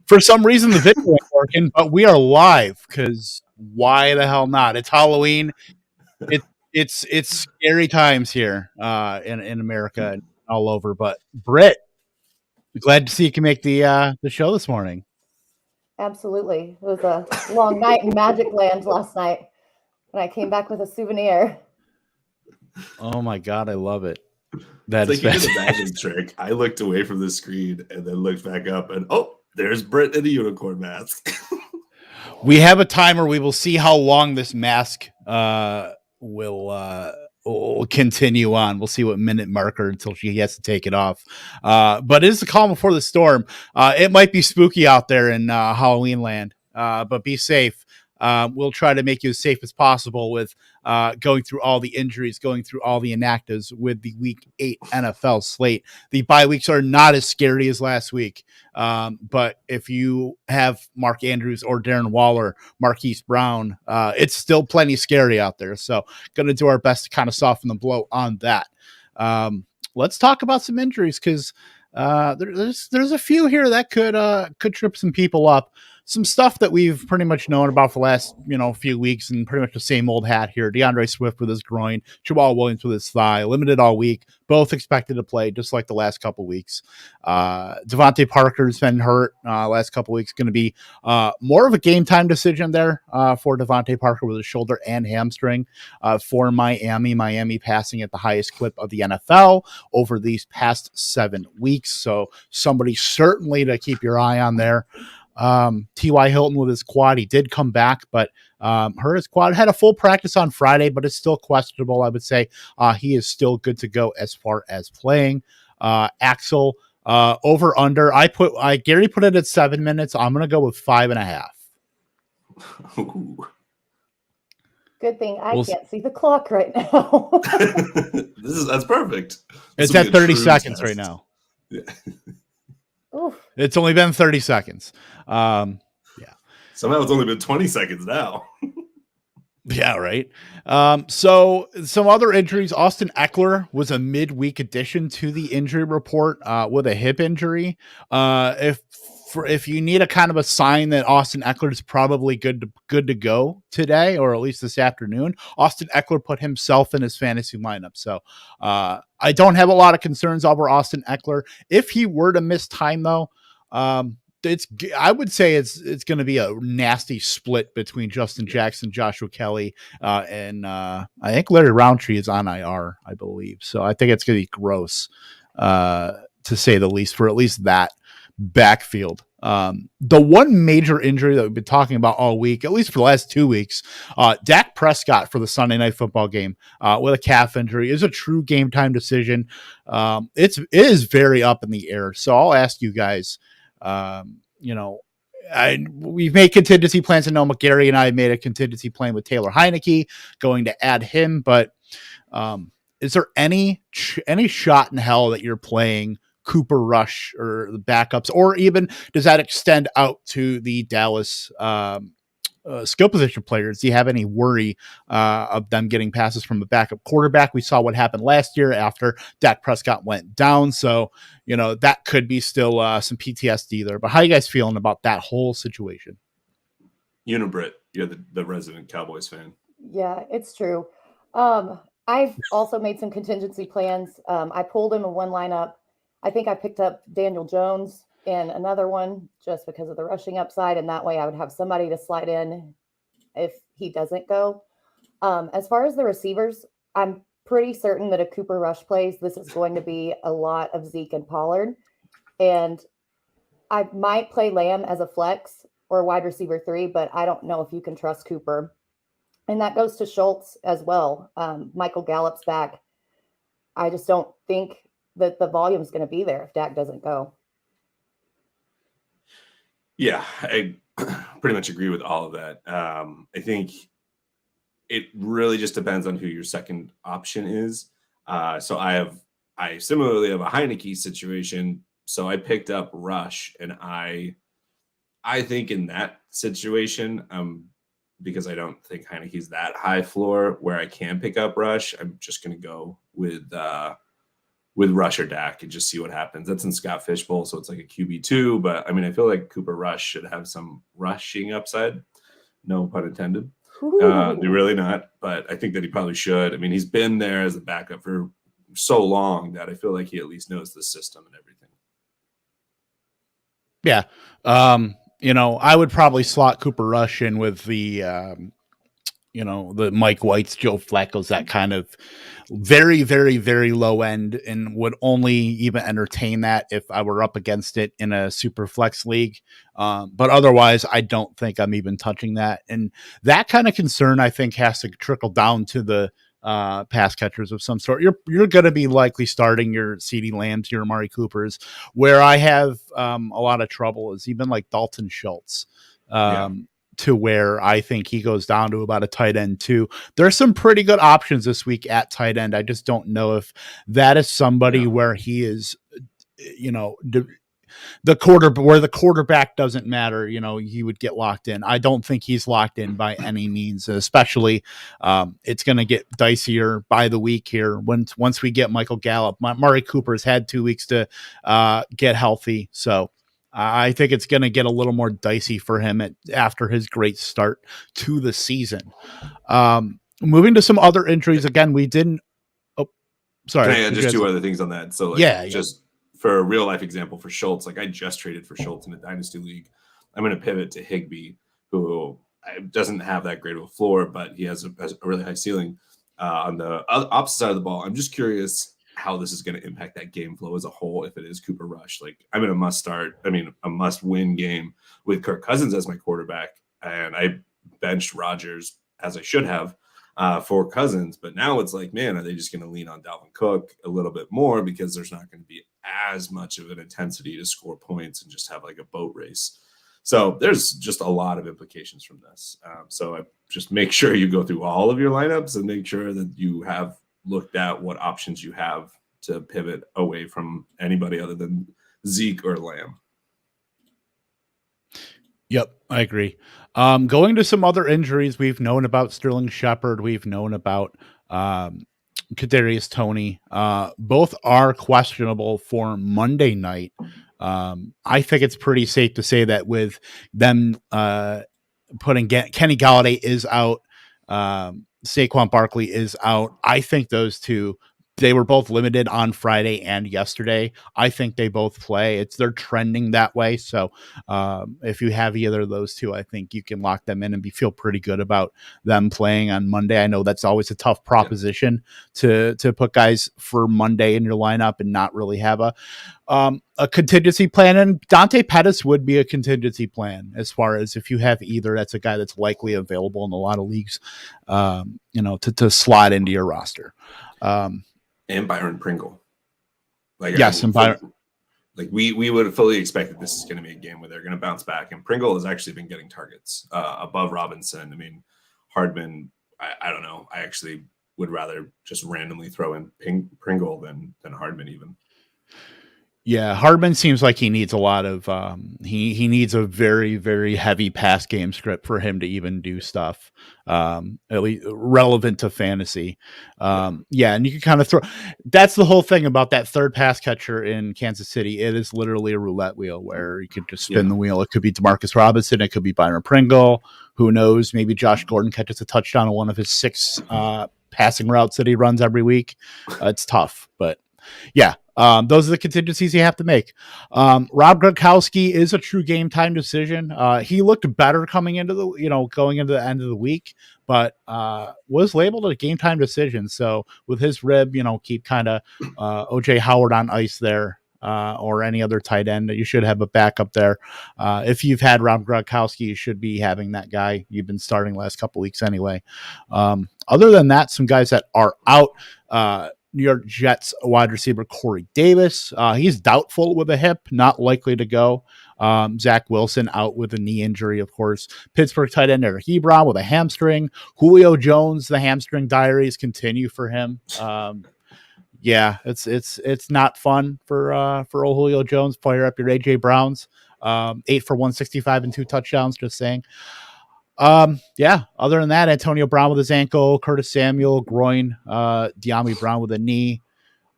For some reason, the video ain't working, but we are live because why the hell not? It's Halloween. It's scary times here in America and all over. But Britt, glad to see you can make the show this morning. Absolutely. It was a long night in Magic Land last night, and I came back with a souvenir. Oh my god, I love it. That It's is like you did a magic trick. I looked away from the screen and then looked back up, and there's Britt in a unicorn mask. We have a timer. We will see how long this mask will continue on. We'll see what minute marker until she has to take it off. But it is the calm before the storm. It might be spooky out there in Halloween land, but be safe. We'll try to make you as safe as possible with going through all the injuries, going through all the inactives with the Week 8 NFL slate. The bye weeks are not as scary as last week, but if you have Mark Andrews or Darren Waller, Marquise Brown, it's still plenty scary out there. So going to do our best to kind of soften the blow on that. Let's talk about some injuries because there's a few here that could trip some people up. Some stuff that we've pretty much known about for the last, few weeks and pretty much the same old hat here. DeAndre Swift with his groin, Jamal Williams with his thigh, limited all week, both expected to play just like the last couple weeks. Devontae Parker's been hurt last couple weeks. Going to be more of a game time decision there for Devontae Parker with his shoulder and hamstring for Miami passing at the highest clip of the NFL over these past 7 weeks. So somebody certainly to keep your eye on there. T.Y. Hilton with his quad, he did come back, but hurt his quad. Had a full practice on Friday, but it's still questionable. I would say he is still good to go as far as playing. Axel over under. Gary put it at 7 minutes. I'm gonna go with 5.5. Good thing I can't see the clock right now. That's perfect. It's at 30 seconds right now. Yeah. Oof. It's only been 30 seconds. Yeah. Somehow it's only been 20 seconds now. Yeah, right. So some other injuries. Austin Eckler was a midweek addition to the injury report with a hip injury. If you need a kind of a sign that Austin Eckler is probably good to go today, or at least this afternoon, Austin Eckler put himself in his fantasy lineup. So I don't have a lot of concerns over Austin Eckler. If he were to miss time, though, I would say it's going to be a nasty split between Justin Jackson, Joshua Kelly, and I think Larry Roundtree is on IR, I believe. So I think it's going to be gross, to say the least, for at least that backfield. The one major injury that we've been talking about all week, at least for the last 2 weeks, Dak Prescott for the Sunday Night Football game with a calf injury is a true game time decision. It is very up in the air. So I'll ask you guys, we've made contingency plans. I know McGarry and I made a contingency plan with Taylor Heineke going to add him, but is there any shot in hell that you're playing Cooper Rush or the backups, or even does that extend out to the Dallas skill position players? Do you have any worry of them getting passes from the backup quarterback? We saw what happened last year after Dak Prescott went down. So, that could be still some PTSD there. But how are you guys feeling about that whole situation? Britt, you're the resident Cowboys fan. Yeah, it's true. I've also made some contingency plans. I pulled him in one lineup. I think I picked up Daniel Jones in another one just because of the rushing upside, and that way I would have somebody to slide in if he doesn't go. As far as the receivers, I'm pretty certain that if Cooper Rush plays, this is going to be a lot of Zeke and Pollard. And I might play Lamb as a flex or wide receiver 3, but I don't know if you can trust Cooper. And that goes to Schultz as well. Michael Gallup's back. I just don't think that the volume is going to be there if Dak doesn't go. Yeah, I pretty much agree with all of that. I think it really just depends on who your second option is. So I similarly have a Heineke situation. So I picked up Rush, and I think in that situation, because I don't think Heineke's that high floor where I can pick up Rush, I'm just going to go with with Rush or Dak and just see what happens. That's in Scott Fishbowl, so it's like a QB2. But I mean, I feel like Cooper Rush should have some rushing upside. No pun intended. They're really not, but I think that he probably should. I mean, he's been there as a backup for so long that I feel like he at least knows the system and everything. Yeah. I would probably slot Cooper Rush in with the, the Mike Whites, Joe Flacco's, that kind of very, very, very low end, and would only even entertain that if I were up against it in a super flex league. But otherwise, I don't think I'm even touching that. And that kind of concern, I think, has to trickle down to the pass catchers of some sort. You're going to be likely starting your CeeDee Lambs, your Amari Coopers. Where I have a lot of trouble is even like Dalton Schultz. To where I think he goes down to about a tight end too. There's some pretty good options this week at tight end. I just don't know if that is somebody where he is, the quarterback doesn't matter. He would get locked in. I don't think he's locked in by any means, especially it's going to get dicier by the week here. Once we get Michael Gallup, Murray Cooper's had 2 weeks to get healthy. So I think it's going to get a little more dicey for him after his great start to the season. Moving to some other injuries. Again, we didn't. Oh, sorry. Can I add just two other things on that? So, just for a real life example for Schultz, like I just traded for Schultz in a dynasty league. I'm going to pivot to Higbee, who doesn't have that great of a floor, but he has a really high ceiling on the opposite side of the ball. I'm just curious how this is going to impact that game flow as a whole if it is Cooper Rush. Like, I'm in a must-win game with Kirk Cousins as my quarterback, and I benched Rodgers, as I should have, for Cousins. But now it's like, man, are they just going to lean on Dalvin Cook a little bit more because there's not going to be as much of an intensity to score points and just have like a boat race? So there's just a lot of implications from this. So I just make sure you go through all of your lineups and make sure that you have looked at what options you have to pivot away from anybody other than Zeke or Lamb. Yep, I agree. Going to some other injuries, we've known about Sterling Shepard. We've known about Kadarius Toney. Both are questionable for Monday night. I think it's pretty safe to say that with them putting Kenny Golladay is out, Saquon Barkley is out. I think those two, they were both limited on Friday and yesterday. I think they both play. They're trending that way. So if you have either of those two, I think you can lock them in and feel pretty good about them playing on Monday. I know that's always a tough proposition to put guys for Monday in your lineup and not really have a contingency plan. And Dante Pettis would be a contingency plan as far as if you have either. That's a guy that's likely available in a lot of leagues, to slot into your roster. And Byron Pringle. And Byron. Like we would have fully expected this is going to be a game where they're going to bounce back. And Pringle has actually been getting targets above Robinson. I mean, Hardman, I don't know. I actually would rather just randomly throw in Pringle than Hardman even. Yeah, Hardman seems like he needs a lot of he needs a very, very heavy pass game script for him to even do stuff at least relevant to fantasy. And you can kind of throw. That's the whole thing about that third pass catcher in Kansas City. It is literally a roulette wheel where you could just spin the wheel. It could be DeMarcus Robinson. It could be Byron Pringle. Who knows? Maybe Josh Gordon catches a touchdown on one of his 6 passing routes that he runs every week. It's tough, but yeah. Those are the contingencies you have to make. Rob Gronkowski is a true game time decision. He looked better going into the end of the week, but was labeled a game time decision. So with his rib, keep kind of OJ Howard on ice there, or any other tight end. You should have a backup there. If you've had Rob Gronkowski, you should be having that guy. You've been starting last couple weeks anyway. Other than that, some guys that are out. New York Jets wide receiver Corey Davis. He's doubtful with a hip, not likely to go. Zach Wilson out with a knee injury, of course. Pittsburgh tight end Eric Ebron with a hamstring. Julio Jones, the hamstring diaries continue for him. It's not fun for old Julio Jones. Fire up your AJ Browns. 8 for 165 and 2 touchdowns. Just saying. Other than that, Antonio Brown with his ankle, Curtis Samuel, groin, De'Ami Brown with a knee.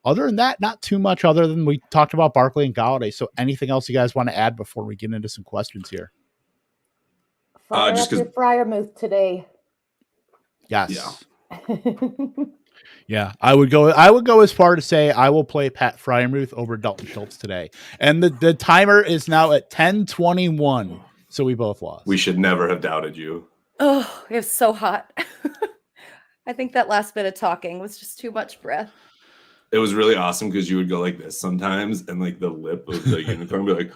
Other than that, not too much other than we talked about Barkley and Galladay. So anything else you guys want to add before we get into some questions here? Fire up your Freiermuth today. Yes. Yeah, I would go as far to say I will play Pat Freiermuth over Dalton Schultz today. And the timer is now at 10:21. So we both lost. We should never have doubted you. Oh, it was so hot. I think that last bit of talking was just too much breath. It was really awesome because you would go like this sometimes, and like the lip of the unicorn would be like,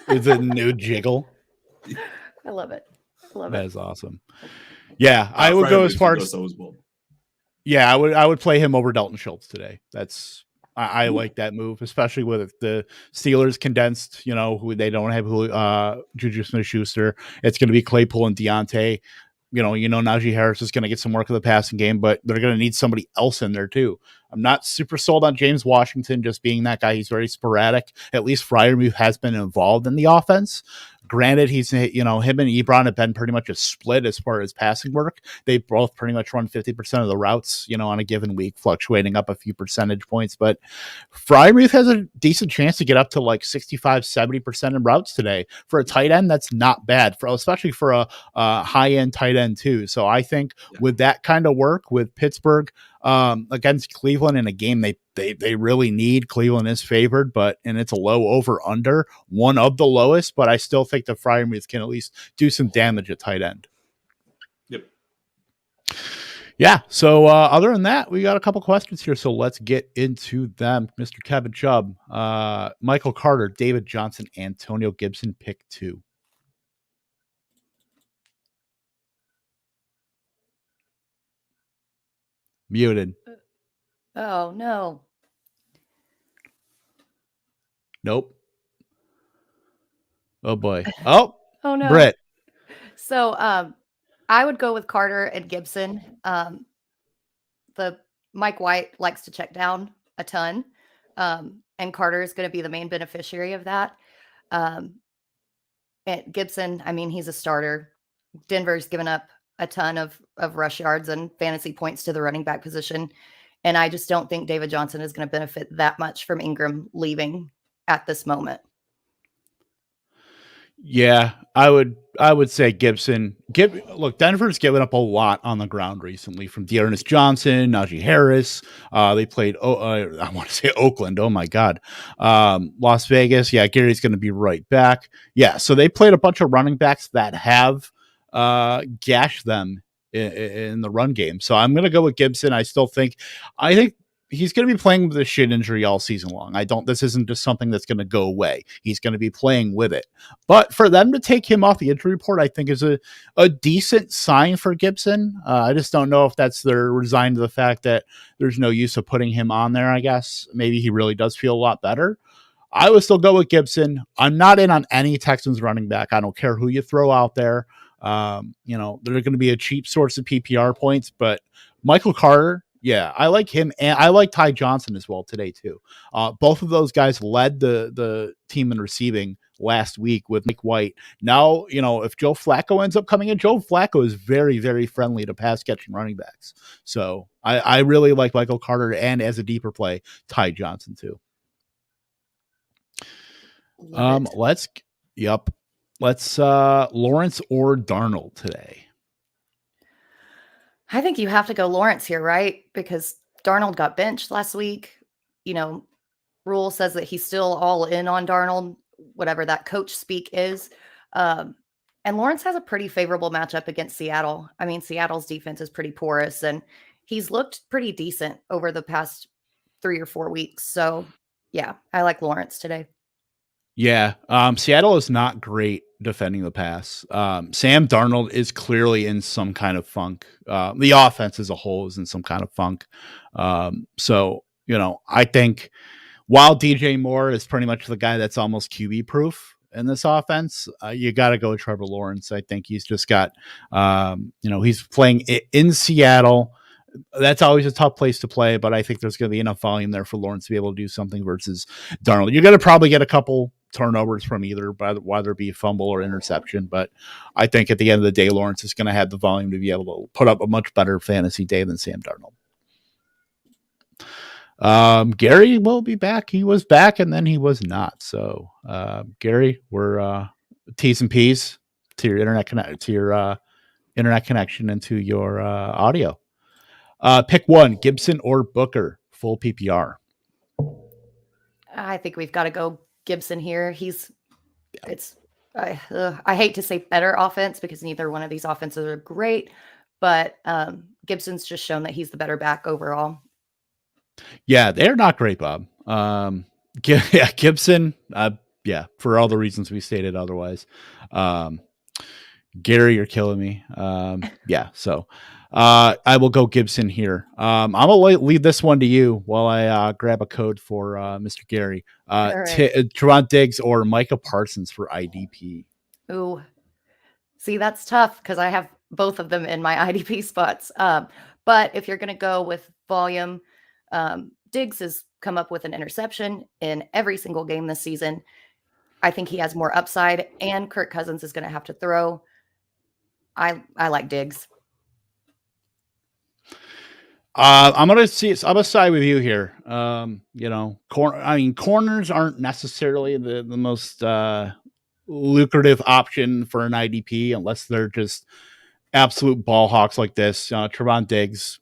it's a new jiggle. I love it. That is awesome. Yeah, I would go as far as I would play him over Dalton Schultz today. I like that move, especially with the Steelers condensed. Who they don't have Juju Smith-Schuster. It's going to be Claypool and Deontay. Najee Harris is going to get some work in the passing game, but they're going to need somebody else in there too. I'm not super sold on James Washington just being that guy. He's very sporadic. At least Freiermuth has been involved in the offense. Granted, him and Ebron have been pretty much a split as far as passing work. They both pretty much run 50% of the routes, on a given week, fluctuating up a few percentage points. But Freiermuth has a decent chance to get up to like 65, 70% in routes today. For a tight end, that's not bad, especially for a high-end tight end too. So I think with that kind of work with Pittsburgh against Cleveland in a game they really need, Cleveland is favored, and it's a low over under, one of the lowest, but I still think the Freiermuth can at least do some damage at tight end. Yep. Yeah. So other than that, we got a couple questions here. So let's get into them. Mr. Kevin Chubb, Michael Carter, David Johnson, Antonio Gibson, pick 2. Muted. Oh, no. Nope. Oh, boy. Oh, no. Britt. So I would go with Carter and Gibson. The Mike White likes to check down a ton, and Carter is going to be the main beneficiary of that. And Gibson, he's a starter. Denver's given up a ton of rush yards and fantasy points to the running back position. And I just don't think David Johnson is going to benefit that much from Ingram leaving at this moment. Yeah, I would say Gibson. Look, Denver's given up a lot on the ground recently from Dearness Johnson, Najee Harris. They played, I want to say Oakland. Oh my God. Las Vegas. Yeah, Gary's going to be right back. Yeah, so they played a bunch of running backs that have gashed them in the run game. So I'm going to go with Gibson. I think he's going to be playing with a shin injury all season long. This isn't just something that's going to go away. He's going to be playing with it. But for them to take him off the injury report, I think is a decent sign for Gibson. I just don't know if they're resigned to the fact that there's no use of putting him on there, I guess. Maybe he really does feel a lot better. I would still go with Gibson. I'm not in on any Texans running back. I don't care who you throw out there. They're going to be a cheap source of PPR points, but Michael Carter, yeah, I like him, and I like Ty Johnson as well today too. Both of those guys led the team in receiving last week with Mike White. Now, if Joe Flacco ends up coming in, Joe Flacco is very, very friendly to pass catching running backs. So I really like Michael Carter, and as a deeper play, Ty Johnson too. Let's Lawrence or Darnold today. I think you have to go Lawrence here, right? Because Darnold got benched last week. Rule says that he's still all in on Darnold, whatever that coach speak is. And Lawrence has a pretty favorable matchup against Seattle. Seattle's defense is pretty porous, and he's looked pretty decent over the past 3 or 4 weeks. So, yeah, I like Lawrence today. Yeah, Seattle is not great defending the pass. Sam Darnold is clearly in some kind of funk. The offense as a whole is in some kind of funk. So, I think while DJ Moore is pretty much the guy that's almost QB proof in this offense, you got to go with Trevor Lawrence. I think he's just got, he's playing in Seattle. That's always a tough place to play, but I think there's going to be enough volume there for Lawrence to be able to do something versus Darnold. You're going to probably get a couple turnovers from either, whether it be a fumble or interception, but I think at the end of the day, Lawrence is going to have the volume to be able to put up a much better fantasy day than Sam Darnold. Gary will be back. He was back and then he was not. So, Gary, we're T's and P's to your internet connection and to your audio. Pick one: Gibson or Booker. Full PPR. I think we've got to go Gibson here. I hate to say better offense because neither one of these offenses are great, but Gibson's just shown that he's the better back overall. Yeah, they're not great, Bob. Gibson. For all the reasons we stated otherwise. Gary, you're killing me. So I will go Gibson here. I'm gonna leave this one to you while I grab a code for Mr. Gary. Trevon Diggs or Micah Parsons for IDP. Ooh, see, that's tough because I have both of them in my IDP spots. But if you're gonna go with volume, Diggs has come up with an interception in every single game this season. I think he has more upside, and Kirk Cousins is going to have to throw. I like Diggs. I'm gonna side with you here. Corners aren't necessarily the most lucrative option for an IDP unless they're just absolute ball hawks like this. Trevon Diggs.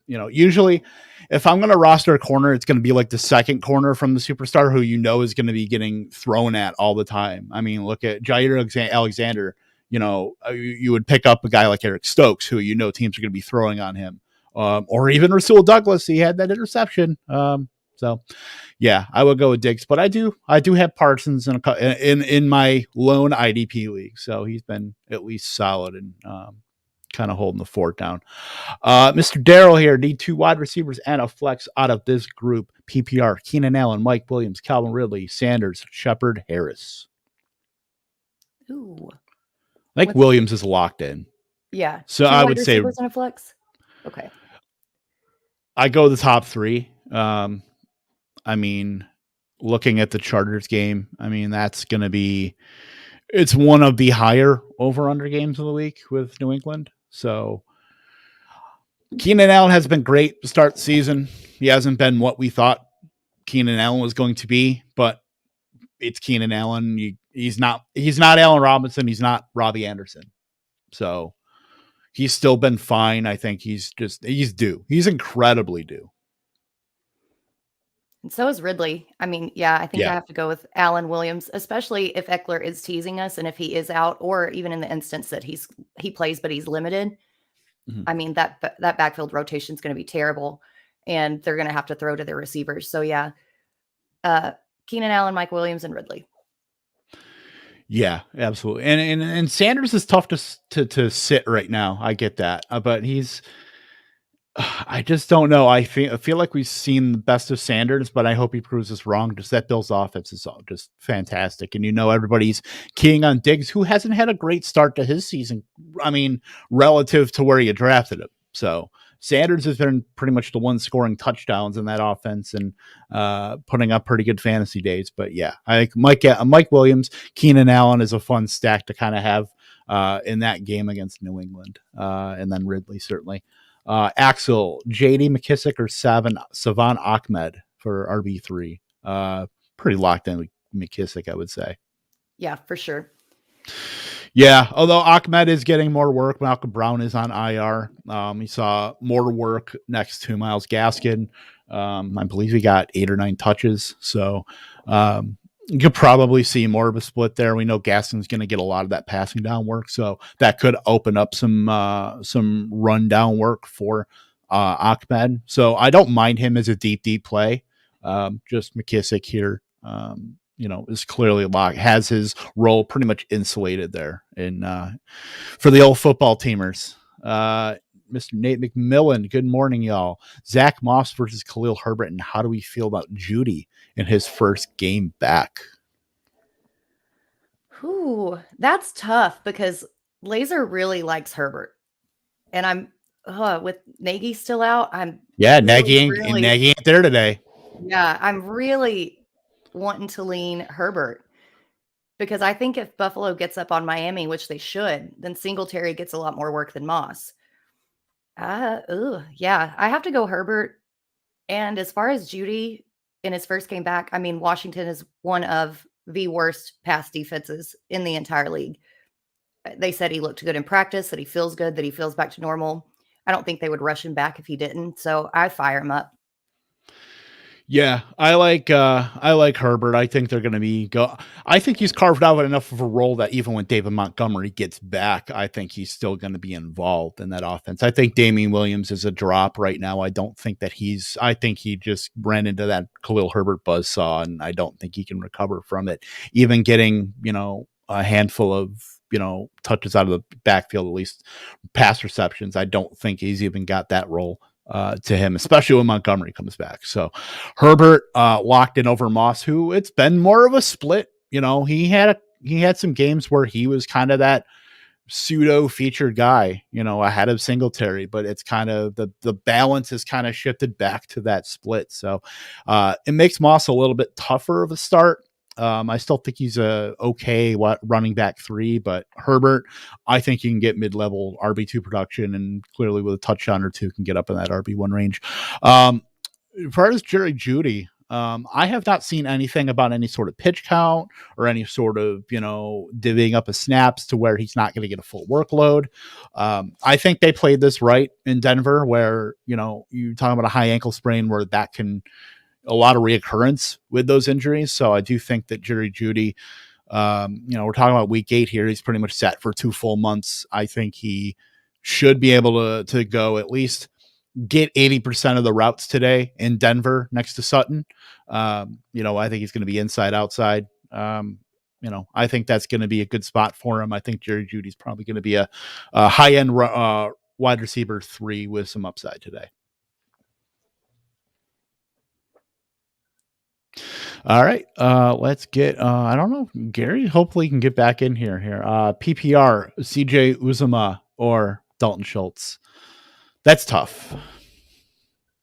Usually if I'm going to roster a corner, it's going to be like the second corner from the superstar who is going to be getting thrown at all the time. I mean, look at Jair Alexander. You would pick up a guy like Eric Stokes, who teams are going to be throwing on him, or even Rasul Douglas. He had that interception. I would go with Diggs, but I do have Parsons in my lone IDP league, so he's been at least solid and kind of holding the fort down. Mr. Darrell here, need 2 wide receivers and a flex out of this group. PPR: Keenan Allen, Mike Williams, Calvin Ridley, Sanders, Shepard, Harris. Ooh. I think Williams is locked in. Yeah. So I would say and a flex. Okay. I go the top 3. Looking at the Chargers game, that's going to be, it's one of the higher over-under games of the week with New England. So Keenan Allen has been great to start the season. He hasn't been what we thought Keenan Allen was going to be, but it's Keenan Allen. He's not Allen Robinson. He's not Robbie Anderson. So he's still been fine. I think he's due. He's incredibly due. And so is Ridley. I have to go with Allen Williams, especially if Eckler is teasing us and if he is out, or even in the instance that he plays, but he's limited. Mm-hmm. That backfield rotation is going to be terrible, and they're going to have to throw to their receivers. So Keenan Allen, Mike Williams, and Ridley. Yeah, absolutely. And Sanders is tough to sit right now. I get that, but I just don't know. I feel like we've seen the best of Sanders, but I hope he proves us wrong. Just that Bills offense is just fantastic. And everybody's keying on Diggs, who hasn't had a great start to his season. Relative to where you drafted him. So Sanders has been pretty much the one scoring touchdowns in that offense and putting up pretty good fantasy days. But yeah, I think Mike Williams, Keenan Allen is a fun stack to kind of have in that game against New England. And then Ridley, certainly. Axel, JD McKissick or Savon Ahmed for RB3. Pretty locked in with McKissick, I would say. Yeah, for sure. Yeah, although Ahmed is getting more work. Malcolm Brown is on IR. He saw more work next to Myles Gaskin. I believe he got 8 or 9 touches. So you could probably see more of a split there. We know Gaskin's going to get a lot of that passing down work, so that could open up some run down work for Ahmed. So I don't mind him as a deep play. Just McKissick here, is clearly locked, has his role pretty much insulated there in for the old football teamers. Mr. Nate McMillan, good morning, y'all. Zach Moss versus Khalil Herbert, and how do we feel about Judy in his first game back? Ooh, that's tough because Laser really likes Herbert. And I'm with Nagy still out. Nagy ain't there today. Yeah, I'm really wanting to lean Herbert because I think if Buffalo gets up on Miami, which they should, then Singletary gets a lot more work than Moss. I have to go Herbert. And as far as Judy in his first game back, I mean, Washington is one of the worst pass defenses in the entire league. They said he looked good in practice, that he feels good, that he feels back to normal. I don't think they would rush him back if he didn't. So I fire him up. Yeah, I like Herbert. I think they're going to I think he's carved out enough of a role that even when David Montgomery gets back, I think he's still going to be involved in that offense. I think Damian Williams is a drop right now. I don't think that I think he just ran into that Khalil Herbert buzzsaw, and I don't think he can recover from it. Even getting, a handful of, touches out of the backfield, at least pass receptions, I don't think he's even got that role to him, especially when Montgomery comes back. So Herbert locked in over Moss, who it's been more of a split. He had some games where he was kind of that pseudo featured guy, ahead of Singletary, but it's kind of the balance has kind of shifted back to that split. So it makes Moss a little bit tougher of a start. I still think he's a okay running back 3, but Herbert, I think you can get mid-level RB2 production, and clearly with a touchdown or 2 can get up in that RB1 range. As far as Jerry Judy, I have not seen anything about any sort of pitch count or any sort of, divvying up his snaps to where he's not going to get a full workload. I think they played this right in Denver where, you're talking about a high ankle sprain where that can a lot of reoccurrence with those injuries. So I do think that Jerry Judy, we're talking about week 8 here. He's pretty much set for 2 full months. I think he should be able to go at least get 80% of the routes today in Denver next to Sutton. I think he's going to be inside, outside. I think that's going to be a good spot for him. I think Jerry Judy's probably going to be a high-end wide receiver 3 with some upside today. All right, let's get, I don't know, Gary, hopefully can get back in here. PPR, CJ Uzomah or Dalton Schultz. That's tough.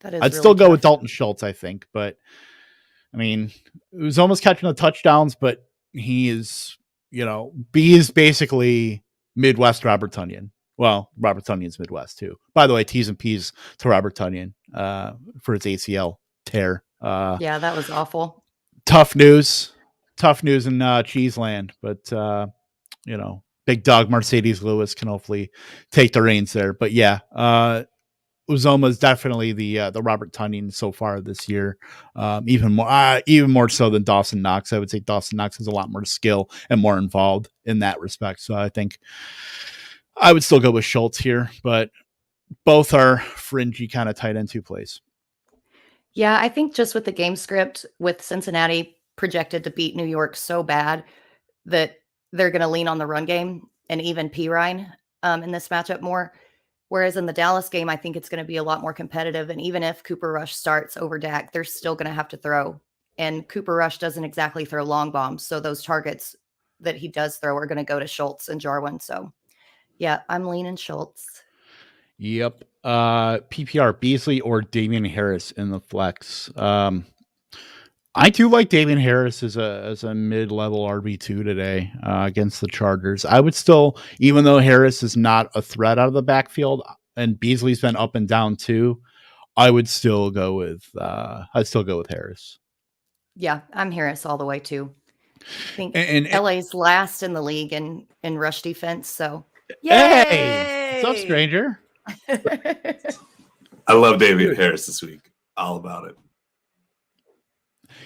That is I'd still go with Dalton Schultz, I think, but I mean, it was almost catching the touchdowns, but he is, B is basically Midwest Robert Tonyan. Well, Robert Tonyan's Midwest too. By the way, T's and P's to Robert Tonyan for his ACL tear. Yeah, that was awful. Tough news in Cheeseland, but big dog Mercedes Lewis can hopefully take the reins there. But yeah, Uzomah is definitely the Robert Tonyan so far this year. Even more so than Dawson Knox. I would say Dawson Knox has a lot more skill and more involved in that respect. So I think I would still go with Schultz here, but both are fringy kind of tight end 2 plays. Yeah, I think just with the game script, with Cincinnati projected to beat New York so bad that they're going to lean on the run game and even Pirine in this matchup more. Whereas in the Dallas game, I think it's going to be a lot more competitive. And even if Cooper Rush starts over Dak, they're still going to have to throw. And Cooper Rush doesn't exactly throw long bombs. So those targets that he does throw are going to go to Schultz and Jarwin. So yeah, I'm leaning Schultz. Yep. PPR Beasley or Damian Harris in the flex. I do like Damian Harris as a mid-level RB2 today against the Chargers. I would still, even though Harris is not a threat out of the backfield and Beasley's been up and down too, I would still go with Harris. Yeah, I'm Harris all the way too. I think LA's last in the league in rush defense. So yay! Hey, what's up, stranger? I love Damian Harris this week. All about it.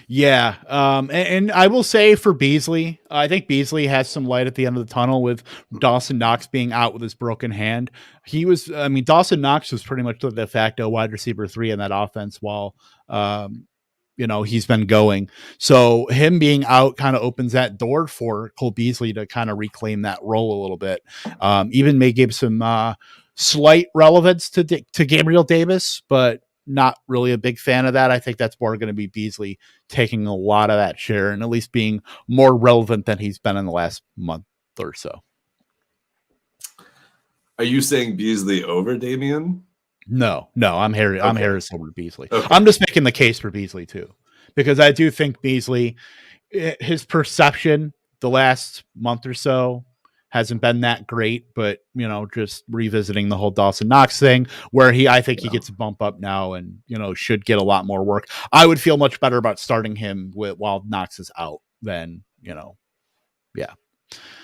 Yeah. And I will say for Beasley, I think Beasley has some light at the end of the tunnel with Dawson Knox being out with his broken hand. Dawson Knox was pretty much the de facto wide receiver 3 in that offense while, he's been going. So him being out kind of opens that door for Cole Beasley to kind of reclaim that role a little bit. Even may give some slight relevance to Gabriel Davis, but not really a big fan of that. I think that's more going to be Beasley taking a lot of that share and at least being more relevant than he's been in the last month or so. Are you saying Beasley over Damian? No, I'm Harry. Okay. I'm Harris over Beasley. Okay. I'm just making the case for Beasley too, because I do think Beasley, his perception the last month or so hasn't been that great, but just revisiting the whole Dawson Knox thing, where I think he gets a bump up now and should get a lot more work. I would feel much better about starting him while Knox is out than yeah.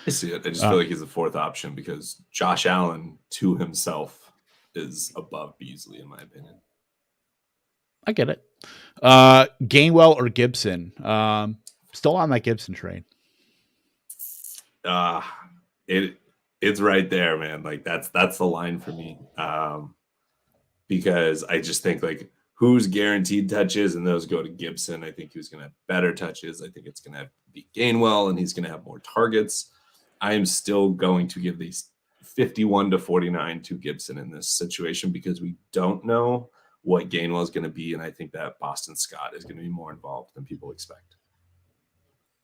I see it. I just feel like he's the fourth option because Josh Allen to himself is above Beasley in my opinion. I get it. Gainwell or Gibson? Still on that Gibson train. It's right there, man. Like that's the line for me. Because I just think like who's guaranteed touches and those go to Gibson. I think who's going to have better touches. I think it's going to be Gainwell and he's going to have more targets. I am still going to give these 51-49 to Gibson in this situation because we don't know what Gainwell is going to be. And I think that Boston Scott is going to be more involved than people expect.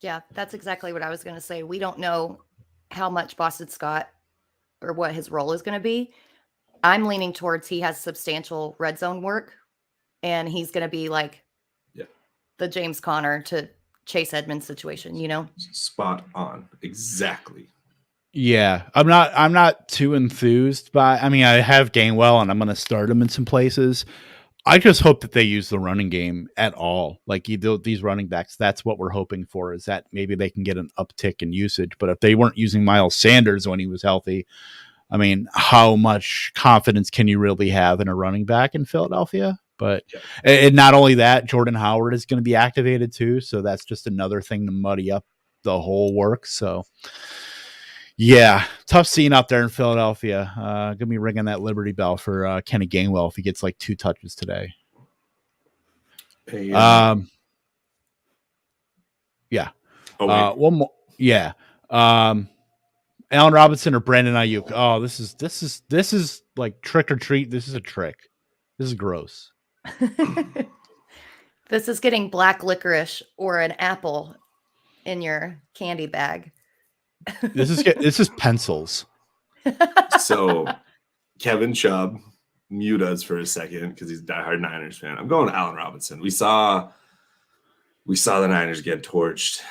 Yeah, that's exactly what I was going to say. We don't know how much Boston Scott or what his role is going to be. I'm leaning towards he has substantial red zone work and he's going to be like the James Conner to Chase Edmonds situation, Spot on. Exactly. Yeah, I'm not too enthused by. I mean, I have Gainwell, and I'm going to start him in some places. I just hope that they use the running game at all. Like these running backs, that's what we're hoping for. Is that maybe they can get an uptick in usage? But if they weren't using Miles Sanders when he was healthy, I mean, how much confidence can you really have in a running back in Philadelphia? But and not only that, Jordan Howard is going to be activated too, so that's just another thing to muddy up the whole work. So. Yeah, tough scene out there in Philadelphia. Gonna be ringing that Liberty Bell for Kenny Gainwell if he gets like 2 touches today. Hey, yeah. Oh, one more. Yeah. Allen Robinson or Brandon Ayuk. Oh, this is like trick or treat. This is a trick. This is gross. This is getting black licorice or an apple in your candy bag. This is pencils. So Kevin Chubb, mute us for a second because he's a diehard Niners fan. I'm going to Allen Robinson. We saw the Niners get torched.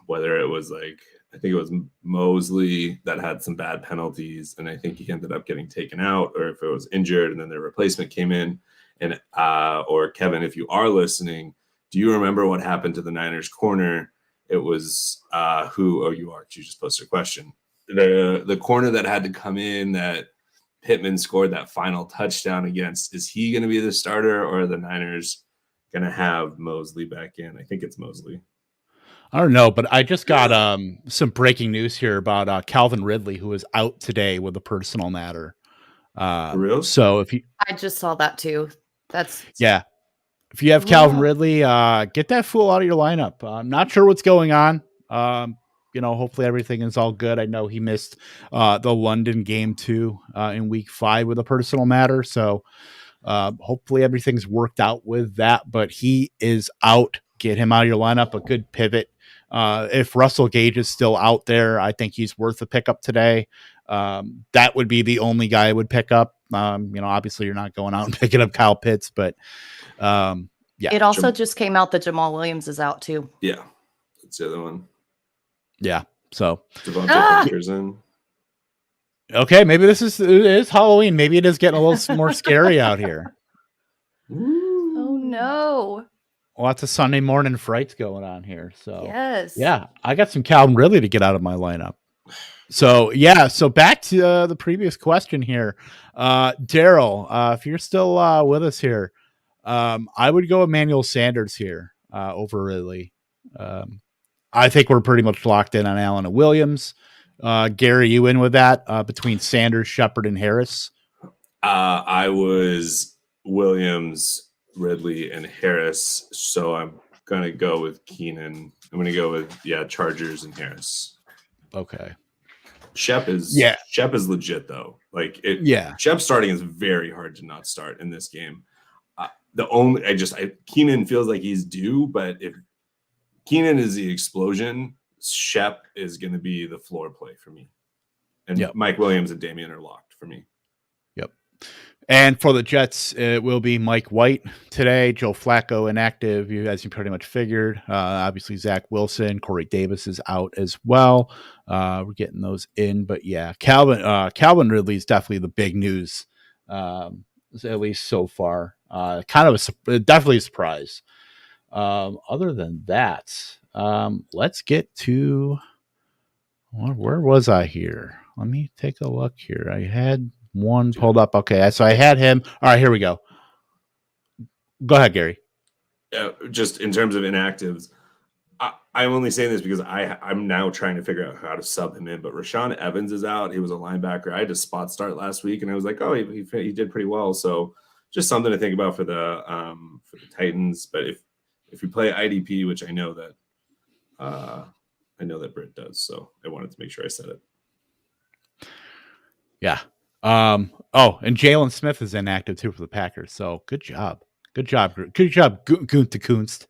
Whether it was I think it was Mosley that had some bad penalties, and I think he ended up getting taken out, or if it was injured and then their replacement came in. And or Kevin, if you are listening, do you remember what happened to the Niners corner? It was you just posted a question. The corner that had to come in that Pittman scored that final touchdown against, is he going to be the starter or are the Niners going to have Mosley back in? I think it's Mosley. I don't know, but I just got some breaking news here about Calvin Ridley, who is out today with a personal matter. For real? So I just saw that too. If you have Calvin Ridley, get that fool out of your lineup. I'm not sure what's going on. Hopefully everything is all good. I know he missed the London game too in week 5 with a personal matter. So hopefully everything's worked out with that, but he is out. Get him out of your lineup. A good pivot. If Russell Gage is still out there, I think he's worth a pickup today. That would be the only guy I would pick up. Obviously you're not going out and picking up Kyle Pitts, but It also just came out that Jamal Williams is out too. Yeah, that's the other one. Yeah, so Devontae Booker's in. Okay, maybe it is Halloween. Maybe it is getting a little more scary out here. Oh no! Lots of Sunday morning frights going on here. So yes, yeah, I got some Calvin Ridley to get out of my lineup. So back to the previous question here, Daryl. If you're still with us here, I would go Emmanuel Sanders here over Ridley. I think we're pretty much locked in on Allen and Williams. Gary, you in with that between Sanders, Shepard, and Harris? I was Williams, Ridley, and Harris. So I'm going to go with Keenan. I'm going to go with, Chargers and Harris. Okay. Shep is legit though. Shep starting is very hard to not start in this game. Keenan feels like he's due, but if Keenan is the explosion, Shep is going to be the floor play for me. And Mike Williams and Damian are locked for me. Yep. And for the Jets, it will be Mike White today. Joe Flacco inactive, as you pretty much figured. Obviously, Zach Wilson, Corey Davis is out as well. We're getting those in, but yeah, Calvin Ridley is definitely the big news, at least so far. Definitely a surprise. Other than that, let's get to where was I here? Let me take a look here. I had one pulled up. Okay, so I had him. All right, here we go. Go ahead, Gary. Just in terms of inactives, I'm only saying this because I'm now trying to figure out how to sub him in. But Rashaan Evans is out. He was a linebacker. I had to spot start last week, and I was like, oh, he did pretty well. So just something to think about for the Titans. But if you play IDP, which I know that Britt does, so I wanted to make sure I said it. Yeah. And Jalen Smith is inactive too for the Packers. So good job, Gunther Kunst.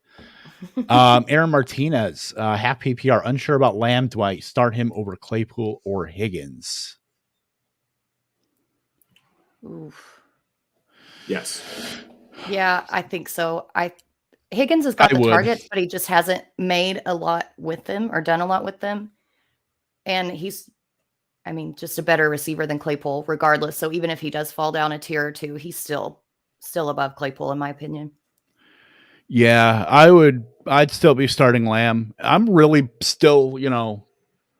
Aaron Martinez, half PPR, unsure about Lamb. Do I start him over Claypool or Higgins? Oof. Yes. Yeah, I think so. Higgins has got the targets, but he just hasn't made a lot with them or done a lot with them. And he's, just a better receiver than Claypool, regardless. So even if he does fall down a tier or two, he's still above Claypool, in my opinion. Yeah, I'd still be starting Lamb. I'm really still,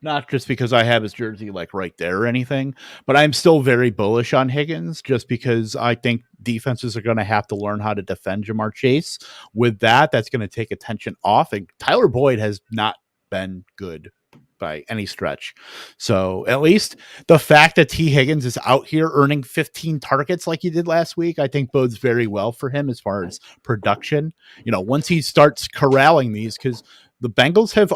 not just because I have his jersey like right there or anything, but I'm still very bullish on Higgins just because I think defenses are going to have to learn how to defend Jamar Chase. With that, that's going to take attention off. And Tyler Boyd has not been good by any stretch. So at least the fact that T. Higgins is out here earning 15 targets like he did last week, I think bodes very well for him as far as production. Once he starts corralling these, because the Bengals have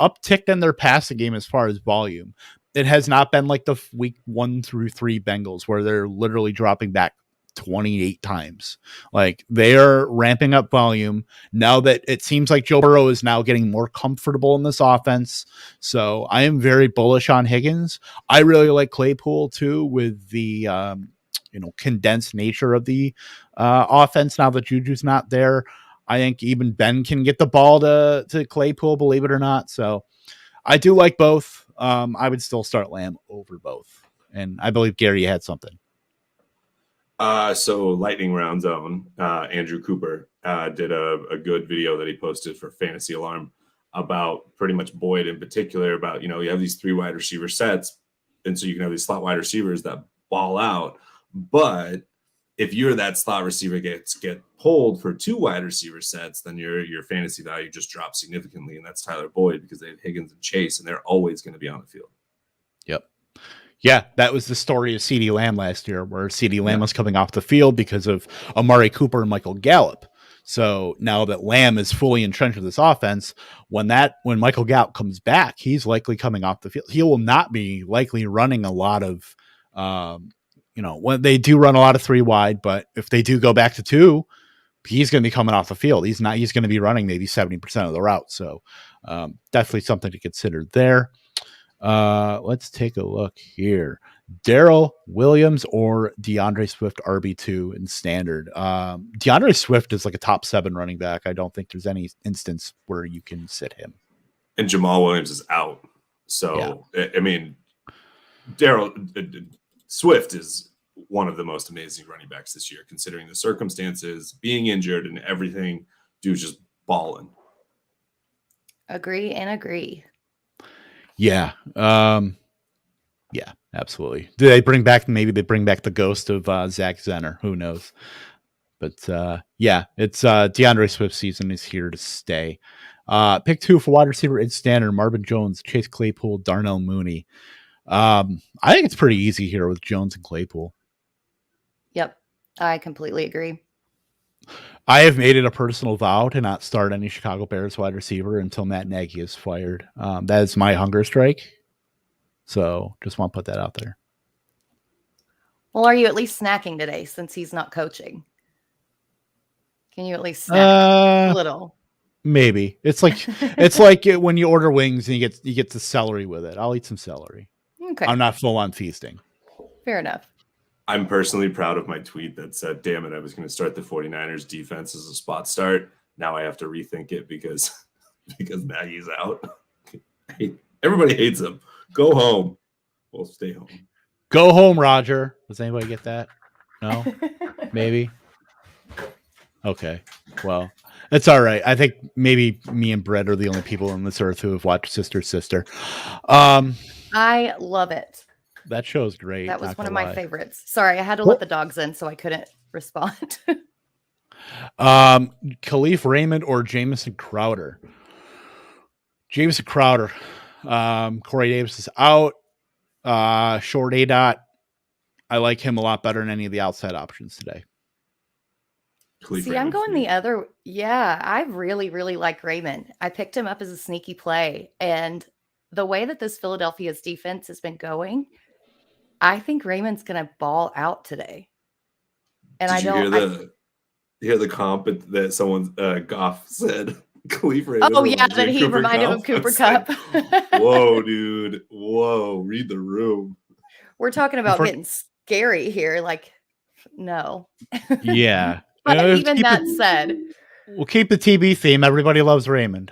upticked in their passing game as far as volume. It has not been like the week 1 through 3 Bengals where they're literally dropping back 28 times. Like they are ramping up volume now that it seems like Joe Burrow is now getting more comfortable in this offense. So I am very bullish on Higgins. I really like Claypool too with the condensed nature of the offense now that Juju's not there. I think even Ben can get the ball to Claypool, believe it or not. So I do like both. I would still start Lamb over both. And I believe Gary had something. So Lightning Round Zone, Andrew Cooper did a good video that he posted for Fantasy Alarm about pretty much Boyd in particular about, you have these 3 wide receiver sets. And so you can have these slot wide receivers that ball out. But if you're that slot receiver get pulled for 2 wide receiver sets, then your fantasy value just drops significantly. And that's Tyler Boyd because they have Higgins and Chase, and they're always going to be on the field. Yep. Yeah, that was the story of CeeDee Lamb last year, where CeeDee Lamb was coming off the field because of Amari Cooper and Michael Gallup. So now that Lamb is fully entrenched with this offense, when Michael Gallup comes back, he's likely coming off the field. He will not be likely running a lot of, when they do run a lot of 3 wide, but if they do go back to 2, he's going to be coming off the field. He's going to be running maybe 70% of the route. So definitely something to consider there. Let's take a look here. Darrell Williams or DeAndre Swift RB2 in standard. DeAndre Swift is like a top 7 running back. I don't think there's any instance where you can sit him. And Jamal Williams is out. So, yeah. Darrell Swift is one of the most amazing running backs this year, considering the circumstances, being injured and everything. Dude's just balling. Agree and agree. Yeah. Yeah, absolutely. Do they bring back the ghost of Zach Zenner? Who knows? But it's DeAndre Swift season is here to stay. Pick 2 for wide receiver in standard: Marvin Jones, Chase Claypool, Darnell Mooney. I think it's pretty easy here with Jones and Claypool. Yep, I completely agree. I have made it a personal vow to not start any Chicago Bears wide receiver until Matt Nagy is fired. That is my hunger strike. So just want to put that out there. Well, are you at least snacking today since he's not coaching? Can you at least snack a little? Maybe. It's like when you order wings and you get the celery with it. I'll eat some celery. Okay. I'm not full on feasting. Fair enough. I'm personally proud of my tweet that said, damn it, I was going to start the 49ers defense as a spot start. Now I have to rethink it because Nagy's out. Everybody hates him. Go home. Well, stay home. Go home, Roger. Does anybody get that? No? Maybe? Okay. Well, it's all right. I think maybe me and Britt are the only people on this earth who have watched Sister Sister. I love it. That show's great. That was not one of gonna my lie. favorites. Sorry, I had to let the dogs in, so I couldn't respond. Khalif Raymond or Jamison Crowder? Jamison Crowder. Corey Davis is out. Short A-Dot. I like him a lot better than any of the outside options today. See, I'm going the other. Yeah, I really, really like Raymond. I picked him up as a sneaky play. And the way that this Philadelphia's defense has been going, I think Raymond's going to ball out today. And Did you hear the comp that someone, Goff said? Khalif Raymond. Oh, yeah, that he reminded him of Cooper Kupp. Whoa, dude. Whoa, read the room. We're talking about getting scary here. Like, no. Yeah. But even that said, we'll keep the TB theme. Everybody loves Raymond.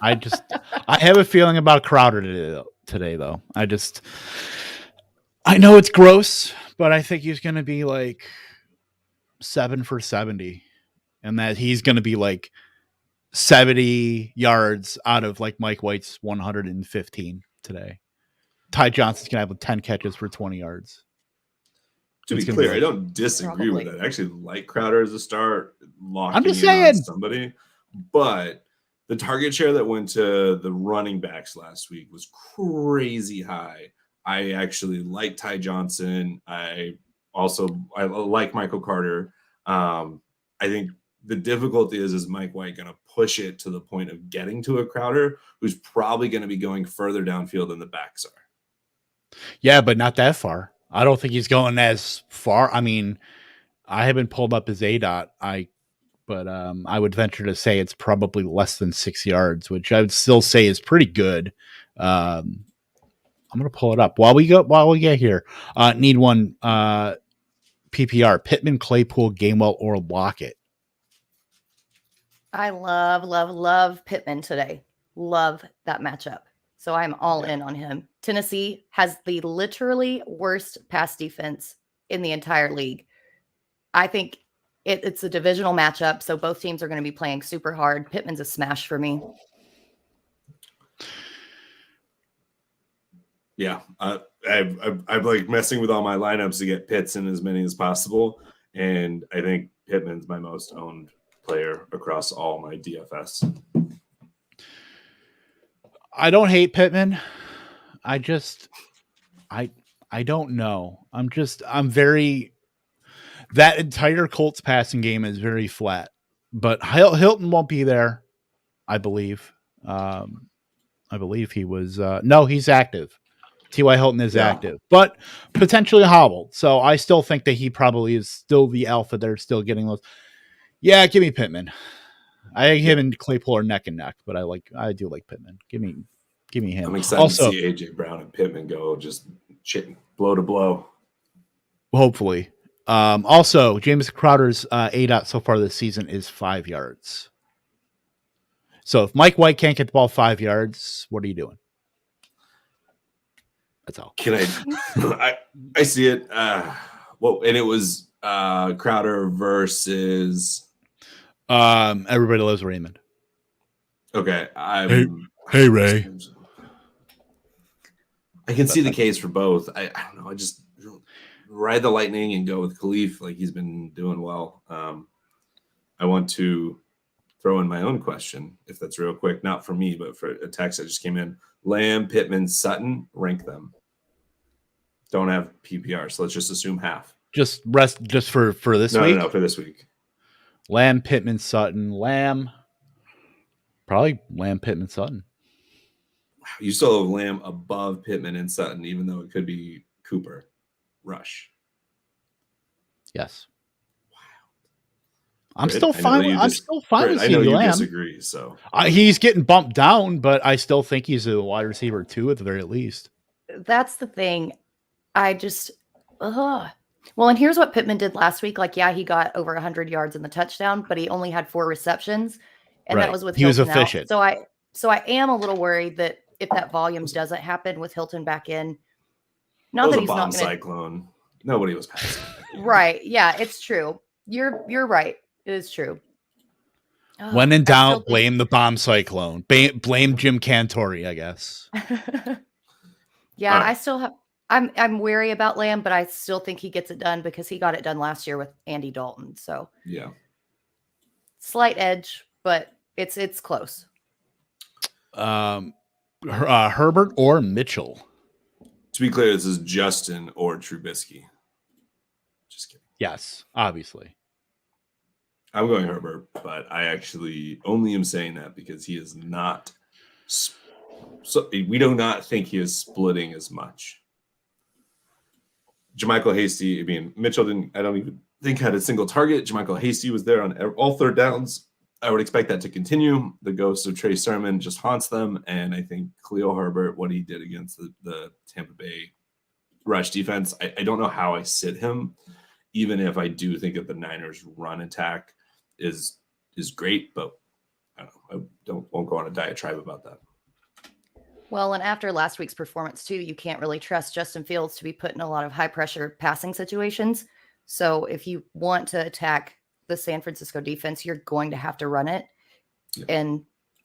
I have a feeling about Crowder today, though. I know it's gross, but I think he's going to be like 7 for 70, and that he's going to be like 70 yards out of like Mike White's 115 today. Ty Johnson's going to have 10 catches for 20 yards. To be clear, I don't disagree with that. I actually like Crowder as a start, locking in on somebody. But the target share that went to the running backs last week was crazy high. I actually like Ty Johnson. I like Michael Carter. I think the difficulty is Mike White going to push it to the point of getting to a Crowder who's probably going to be going further downfield than the backs are. Yeah, but not that far. I don't think he's going as far. I mean, I haven't pulled up his A-Dot. But I would venture to say it's probably less than 6 yards, which I would still say is pretty good. I'm going to pull it up while we get here. Need one PPR: Pittman, Claypool, Gainwell, or Lockett. I love Pittman today. Love that matchup. So I'm all in on him. Tennessee has the literally worst pass defense in the entire league. I think it's a divisional matchup, so both teams are going to be playing super hard. Pittman's a smash for me. Yeah, I'm like messing with all my lineups to get Pitts in as many as possible, and I think Pittman's my most owned player across all my DFS. I don't hate Pittman. I don't know. That entire Colts passing game is very flat, but Hilton won't be there. I believe he was, he's active. T.Y. Hilton is active, but potentially hobbled. So I still think that he probably is still the alpha. They're still getting those. Yeah. Give me Pittman. I think him and Claypool are neck and neck, but I do like Pittman. Give me him. I'm excited to see AJ Brown and Pittman go just blow to blow. Hopefully. Also, James Crowder's A-Dot so far this season is 5 yards. So if Mike White can't get the ball 5 yards, what are you doing? That's all. Can I see it. And it was Crowder versus Everybody Loves Raymond. Okay. Hey Ray. I can see the case for both. I don't know. I just ride the lightning and go with Khalif. Like, he's been doing well. I want to throw in my own question, if that's real quick. Not for me, but for a text that just came in. Lamb, Pittman, Sutton, rank them. Don't have PPR, so let's just assume half. Just for this week? No, for this week. Lamb, Pittman, Sutton. Probably Lamb, Pittman, Sutton. You still have Lamb above Pittman and Sutton, even though it could be Cooper. Rush. Yes. Wow. I'm still fine with I know you Lamb. disagree, so he's getting bumped down, but I still think he's a wide receiver 2 at the very least. That's the thing. I just, well, and here's what Pittman did last week. Like, yeah, he got over 100 yards in the touchdown, but he only had 4 receptions, and that Right. was with He was Hilton out. efficient. So I am a little worried that if that volume doesn't happen with Hilton back in, not It was that a he's bomb not going to. cyclone. Nobody was passing. Right. Yeah, it's true. You're right. It is true. When in I still doubt, think- blame the bomb cyclone. Blame Jim Cantori, I guess. Yeah, Right. I still have. I'm wary about Lamb, but I still think he gets it done because he got it done last year with Andy Dalton. So Yeah. slight edge, but it's close. Herbert or Mitchell? To be clear, this is Justin or Trubisky. Just kidding. Yes, obviously. I'm going Herbert, but I actually only am saying that because he is not. So we do not think he is splitting as much. JaMychal Hasty, I mean, Mitchell didn't, I don't even think had a single target. JaMychal Hasty was there on all third downs. I would expect that to continue. The ghost of Trey Sermon just haunts them. And I think Khalil Herbert, what he did against the Tampa Bay rush defense, I don't know how I sit him, even if I do think that the Niners run attack is great, but I won't go on a diatribe about that. Well, and after last week's performance too, you can't really trust Justin Fields to be put in a lot of high pressure passing situations. So if you want to attack the San Francisco defense, you're going to have to run it. Yeah.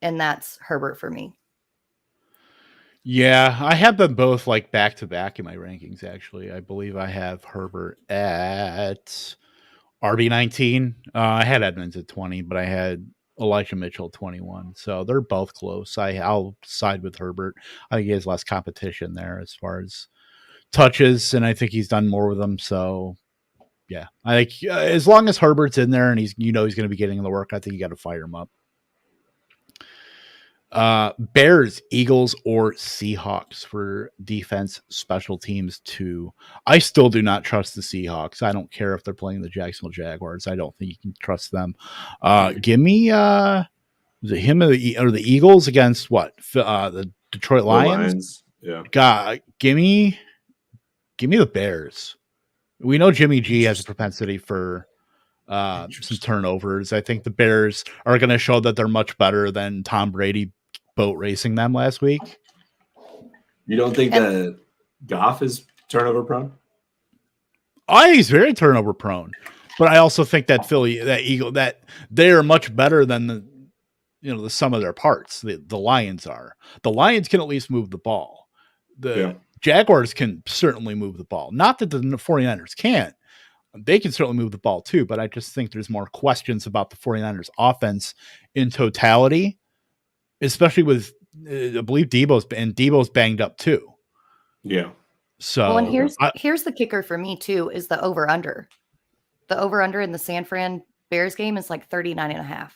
And that's Herbert for me. Yeah, I have them both like back to back in my rankings, actually. I believe I have Herbert at RB19. I had Edmonds at 20, but I had Elijah Mitchell at 21. So they're both close. I'll side with Herbert. I think he has less competition there as far as touches, and I think he's done more with them. So, yeah, I think as long as Herbert's in there and he's going to be getting the work, I think you got to fire him up. Bears, Eagles, or Seahawks for defense, special teams 2. I still do not trust the Seahawks. I don't care if they're playing the Jacksonville Jaguars. I don't think you can trust them. Give me him or the Eagles against what? The Detroit Lions? Yeah. God, give me the Bears. We know Jimmy G has a propensity for some turnovers. I think the Bears are going to show that they're much better than Tom Brady boat racing them last week. You don't think that Goff is turnover prone? He's very turnover prone, but I also think that that they are much better than the sum of their parts. The Lions are. The Lions can at least move the ball. The Jaguars can certainly move the ball. Not that the 49ers can't. They can certainly move the ball too, but I just think there's more questions about the 49ers offense in totality, especially with, I believe Debo's banged up too. Yeah. So and here's the kicker for me too, is the over under. The over under in the San Fran Bears game is like 39.5.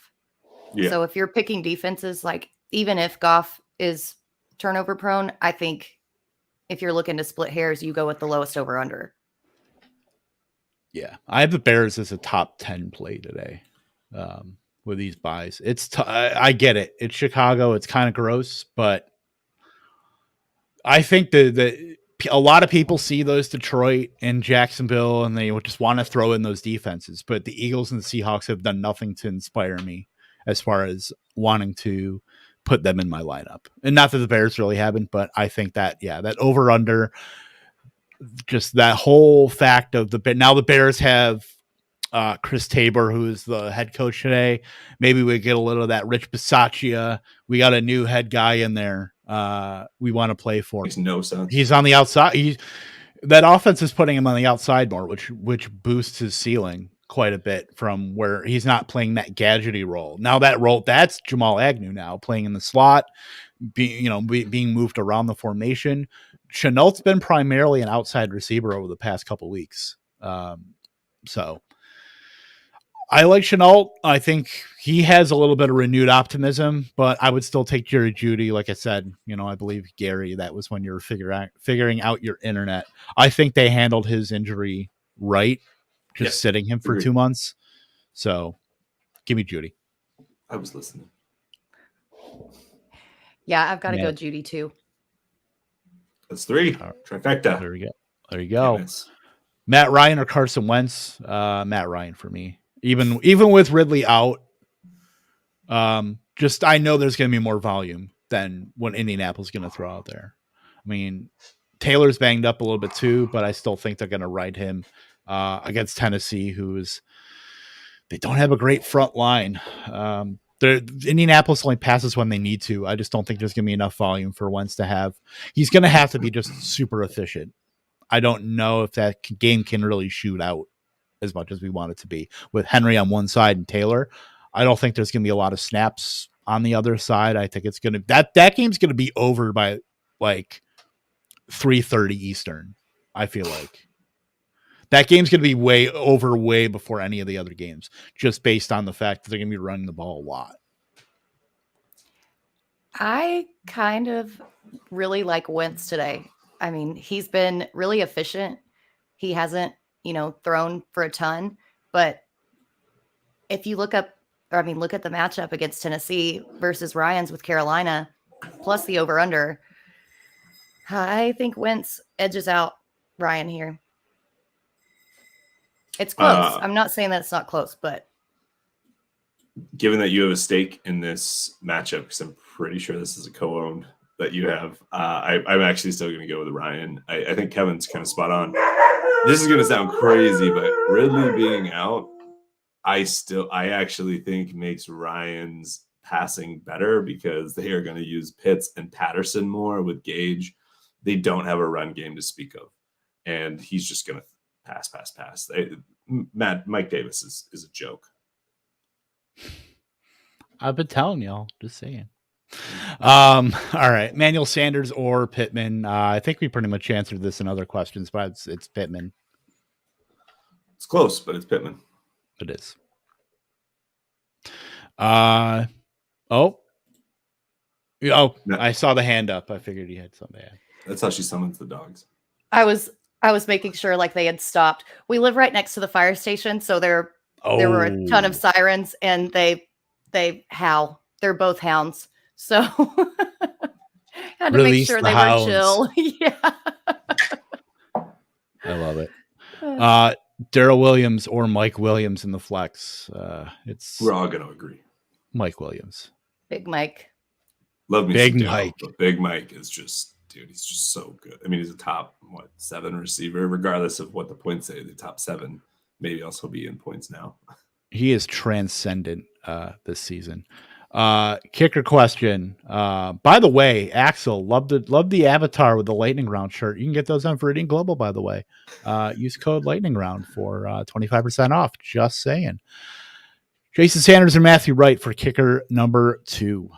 Yeah. So if you're picking defenses, like even if Goff is turnover prone, I think if you're looking to split hairs, you go with the lowest over under. Yeah, I have the Bears as a top 10 play today with these buys. I get it. It's Chicago. It's kind of gross, but I think that a lot of people see those Detroit and Jacksonville, and they just want to throw in those defenses. But the Eagles and the Seahawks have done nothing to inspire me as far as wanting to put them in my lineup. And not that the Bears really haven't, but I think that, that over under. Just that whole fact of now the Bears have Chris Tabor, who's the head coach today. Maybe we get a little of that Rich Bisaccia. We got a new head guy in there. We want to play for. Makes no sense. He's on the outside. That offense is putting him on the outside more, which boosts his ceiling quite a bit from where he's not playing that gadgety role. Now that's Jamal Agnew now playing in the slot, being moved around the formation. Chenault's been primarily an outside receiver over the past couple weeks. So I like Chenault. I think he has a little bit of renewed optimism, but I would still take Jerry Judy. Like I said, I believe Gary, that was when you were figuring out your internet. I think they handled his injury right, just sitting him for 2 months. So give me Judy. I was listening. Yeah, I've got to go Judy too. That's 3. Trifecta. There we go. There you Can't go. miss. Matt Ryan or Carson Wentz? Matt Ryan for me. Even with Ridley out, just I know there's going to be more volume than what Indianapolis is going to throw out there. I mean, Taylor's banged up a little bit too, but I still think they're going to ride him against Tennessee, they don't have a great front line. Indianapolis only passes when they need to. I just don't think there's going to be enough volume for Wentz to have. He's going to have to be just super efficient. I don't know if that game can really shoot out as much as we want it to be with Henry on one side and Taylor. I don't think there's going to be a lot of snaps on the other side. I think it's going to that game's going to be over by like 3:30 Eastern. I feel like that game's going to be way before any of the other games, just based on the fact that they're going to be running the ball a lot. I kind of really like Wentz today. I mean, he's been really efficient. He hasn't, thrown for a ton, but if you look at the matchup against Tennessee versus Ryan's with Carolina, plus the over-under, I think Wentz edges out Ryan here. It's close. I'm not saying that it's not close, but given that you have a stake in this matchup, because I'm pretty sure this is a co-owned that you have, I'm actually still going to go with Ryan. I think Kevin's kind of spot on. This is going to sound crazy, but Ridley being out, I actually think makes Ryan's passing better because they are going to use Pitts and Patterson more with Gage. They don't have a run game to speak of, and he's just going to pass. Mike Davis is a joke. I've been telling y'all, just saying. All right, Manuel Sanders or Pittman. I think we pretty much answered this in other questions, but it's Pittman. It's close, but it's Pittman. It is. I saw the hand up. I figured he had something to add. That's how she summons the dogs. I was making sure like they had stopped. We live right next to the fire station, so there were a ton of sirens, and they howl. They're both hounds, so had to make sure they were chill. Yeah, I love it. Darrell Williams or Mike Williams in the flex. We're all going to agree. Mike Williams. Big Mike. Love me Big some Mike. Darryl, but Big Mike is just, dude, he's just so good. I mean, he's a top 7 receiver, regardless of what the points say. The top 7, maybe also be in points now. He is transcendent this season. Kicker question. By the way, Axel, love the avatar with the lightning round shirt. You can get those on Viridian Global, by the way. Use code lightning round for 25% off. Just saying. Jason Sanders and Matthew Wright for kicker number 2.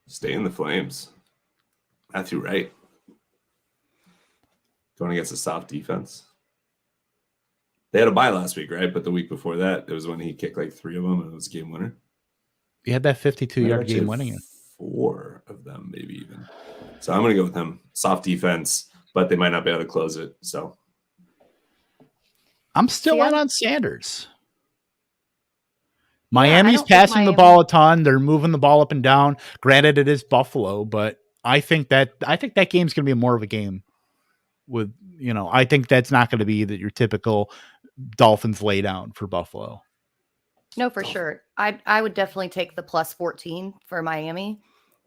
Stay in the Flames. Matthew Wright. Going against a soft defense. They had a bye last week, right? But the week before that, it was when he kicked like 3 of them, and it was a game winner. He had that 52-yard game winning it. 4 of them, maybe even. So I'm going to go with him. Soft defense, but they might not be able to close it. So I'm still on Sanders. Miami's passing the ball a ton. They're moving the ball up and down. Granted, it is Buffalo, but I think that game's going to be more of a game. With I think that's not going to be your typical Dolphins lay down for Buffalo. No, for sure. I would definitely take the plus 14 for Miami,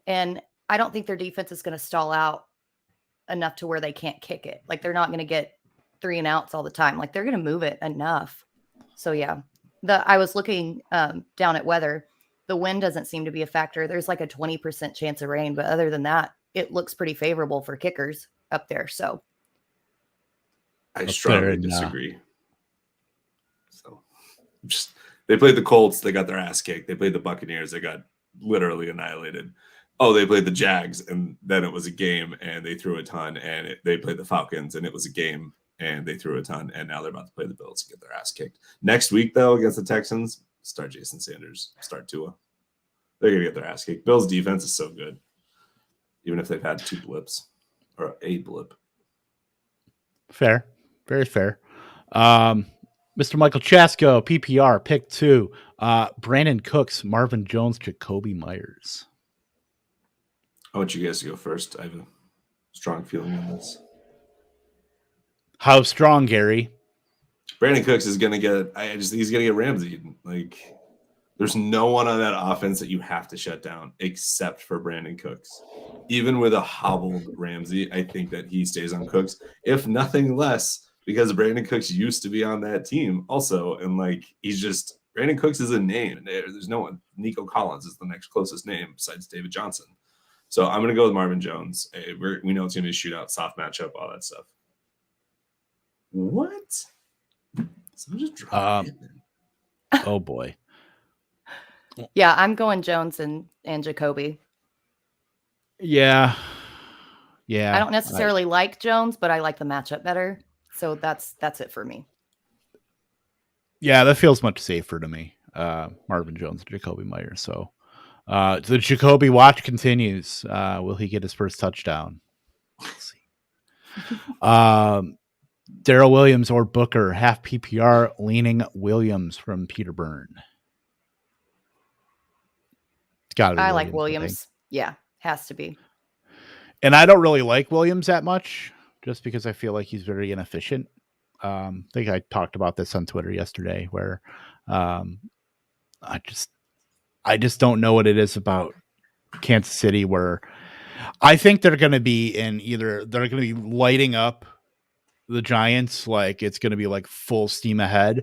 and I don't think their defense is going to stall out enough to where they can't kick it. Like they're not going to get 3 and outs all the time. Like they're going to move it enough. So yeah. I was looking down at weather. The wind doesn't seem to be a factor. There's like a 20% chance of rain, but other than that, it looks pretty favorable for kickers up there. So I strongly disagree. So they played the Colts. They got their ass kicked. They played the Buccaneers. They got literally annihilated. Oh, they played the Jags, and then it was a game, and they threw a ton. And they played the Falcons, and it was a game, and they threw a ton. And now they're about to play the Bills and get their ass kicked. Next week, though, against the Texans, start Jason Sanders, start Tua. They're going to get their ass kicked. Bills' defense is so good, even if they've had 2 blips or a blip. Fair. Very fair. Mr. Michael Chasko, PPR, pick 2. Brandon Cooks, Marvin Jones, Jacoby Myers. I want you guys to go first. I have a strong feeling on this. How strong, Gary? Brandon Cooks is going to get. He's going to get Ramsey. Like, there's no one on that offense that you have to shut down except for Brandon Cooks. Even with a hobbled Ramsey, I think that he stays on Cooks, if nothing less, because Brandon Cooks used to be on that team also, and like he's just Brandon Cooks is a name. There's no one. Nico Collins is the next closest name besides David Johnson. So I'm going to go with Marvin Jones. We know it's going to be a shootout, soft matchup, all that stuff. What? Someone just dropped it. Oh boy. Yeah, I'm going Jones and Jacoby. Yeah. I don't necessarily like Jones, but I like the matchup better. So that's it for me. Yeah, that feels much safer to me. Marvin Jones and Jacoby Myers. So the Jacoby watch continues. Will he get his first touchdown? Let's see. Darrell Williams or Booker, half PPR, leaning Williams from Peter Byrne. It's got to be. I like Williams. Yeah, has to be. And I don't really like Williams that much, just because I feel like he's very inefficient. I think I talked about this on Twitter yesterday, where I just don't know what it is about Kansas City, where I think they're going to be they're going to be lighting up the Giants, like it's going to be like full steam ahead,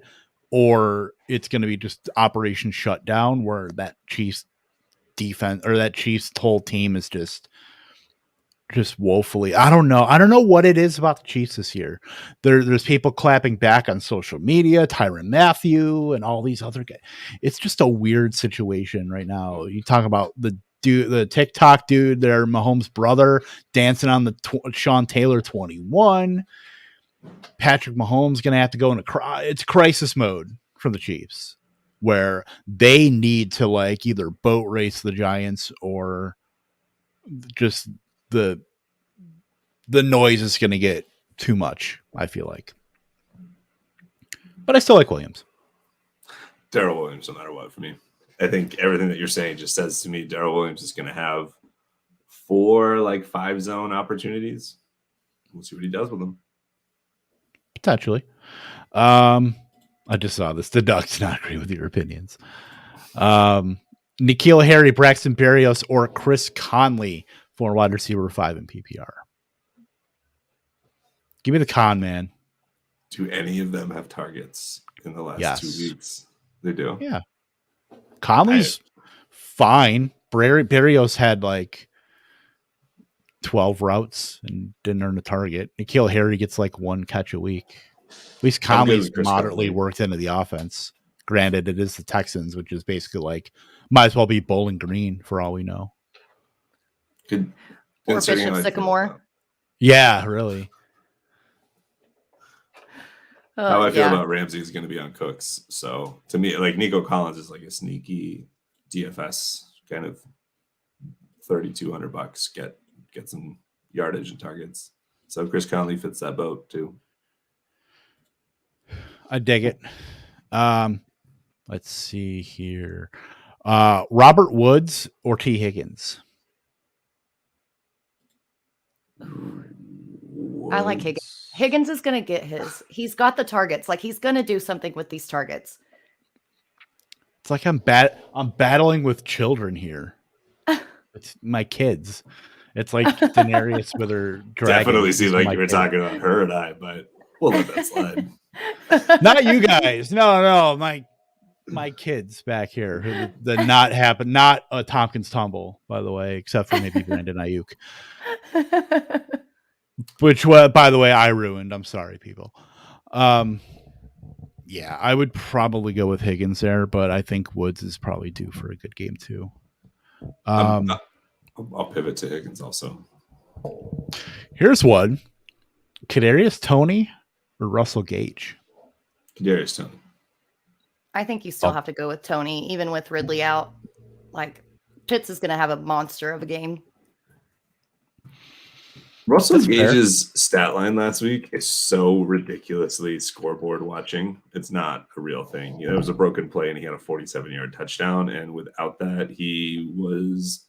or it's going to be just Operation Shutdown, where that Chiefs defense or that Chiefs whole team is just woefully. I don't know what it is about the Chiefs this year. There's people clapping back on social media, Tyrann Mathieu and all these other guys. It's just a weird situation right now. You talk about the TikTok dude, their Mahomes' brother, dancing on the Sean Taylor 21. Patrick Mahomes going to have to go into it's crisis mode for the Chiefs, where they need to like either boat race the Giants or just the noise is going to get too much, I feel like. But I still like Williams. Darrell Williams, no matter what, for me. I think everything that you're saying just says to me Darrell Williams is going to have 4 like 5 zone opportunities. We'll see what he does with them. Potentially. I just saw this. The Ducks not agree with your opinions. N'Keal Harry, Braxton Berrios, or Chris Conley for wide receiver 5 in PPR. Give me the con, man. Do any of them have targets in the last 2 weeks? They do. Yeah. Conley's fine. Berrios had like 12 routes and didn't earn a target. N'Keal Harry gets like 1 catch a week. At least Conley's moderately worked into the offense. Granted, it is the Texans, which is basically like might as well be Bowling Green for all we know. Or Bishop Sycamore. Yeah, really. How I feel about Ramsey is going to be on Cooks. So to me, like Nico Collins is like a sneaky DFS kind of $3,200. Get some yardage and targets. So Chris Conley fits that boat too. I dig it. Let's see here. Robert Woods or T. Higgins? I like Higgins. Higgins is going to get his. He's got the targets. Like he's going to do something with these targets. It's like I'm battling with children here. It's my kids. It's like Daenerys with her dragon. Definitely seems like you were talking about her and I, but we'll let that slide. Not you guys. No. My kids back here who did not happen. Not a Tompkins tumble, by the way, except for maybe Brandon Ayuk. Which, by the way, I ruined. I'm sorry, people. Yeah, I would probably go with Higgins there, but I think Woods is probably due for a good game too. I'll pivot to Higgins also. Here's one: Kadarius Toney or Russell Gage? Kadarius Toney. I think you still have to go with Toney, even with Ridley out. Like Pitts is going to have a monster of a game. Russell Gage's stat line last week is so ridiculously scoreboard watching. It's not a real thing. You know, it was a broken play and he had a 47-yard touchdown. And without that, he was...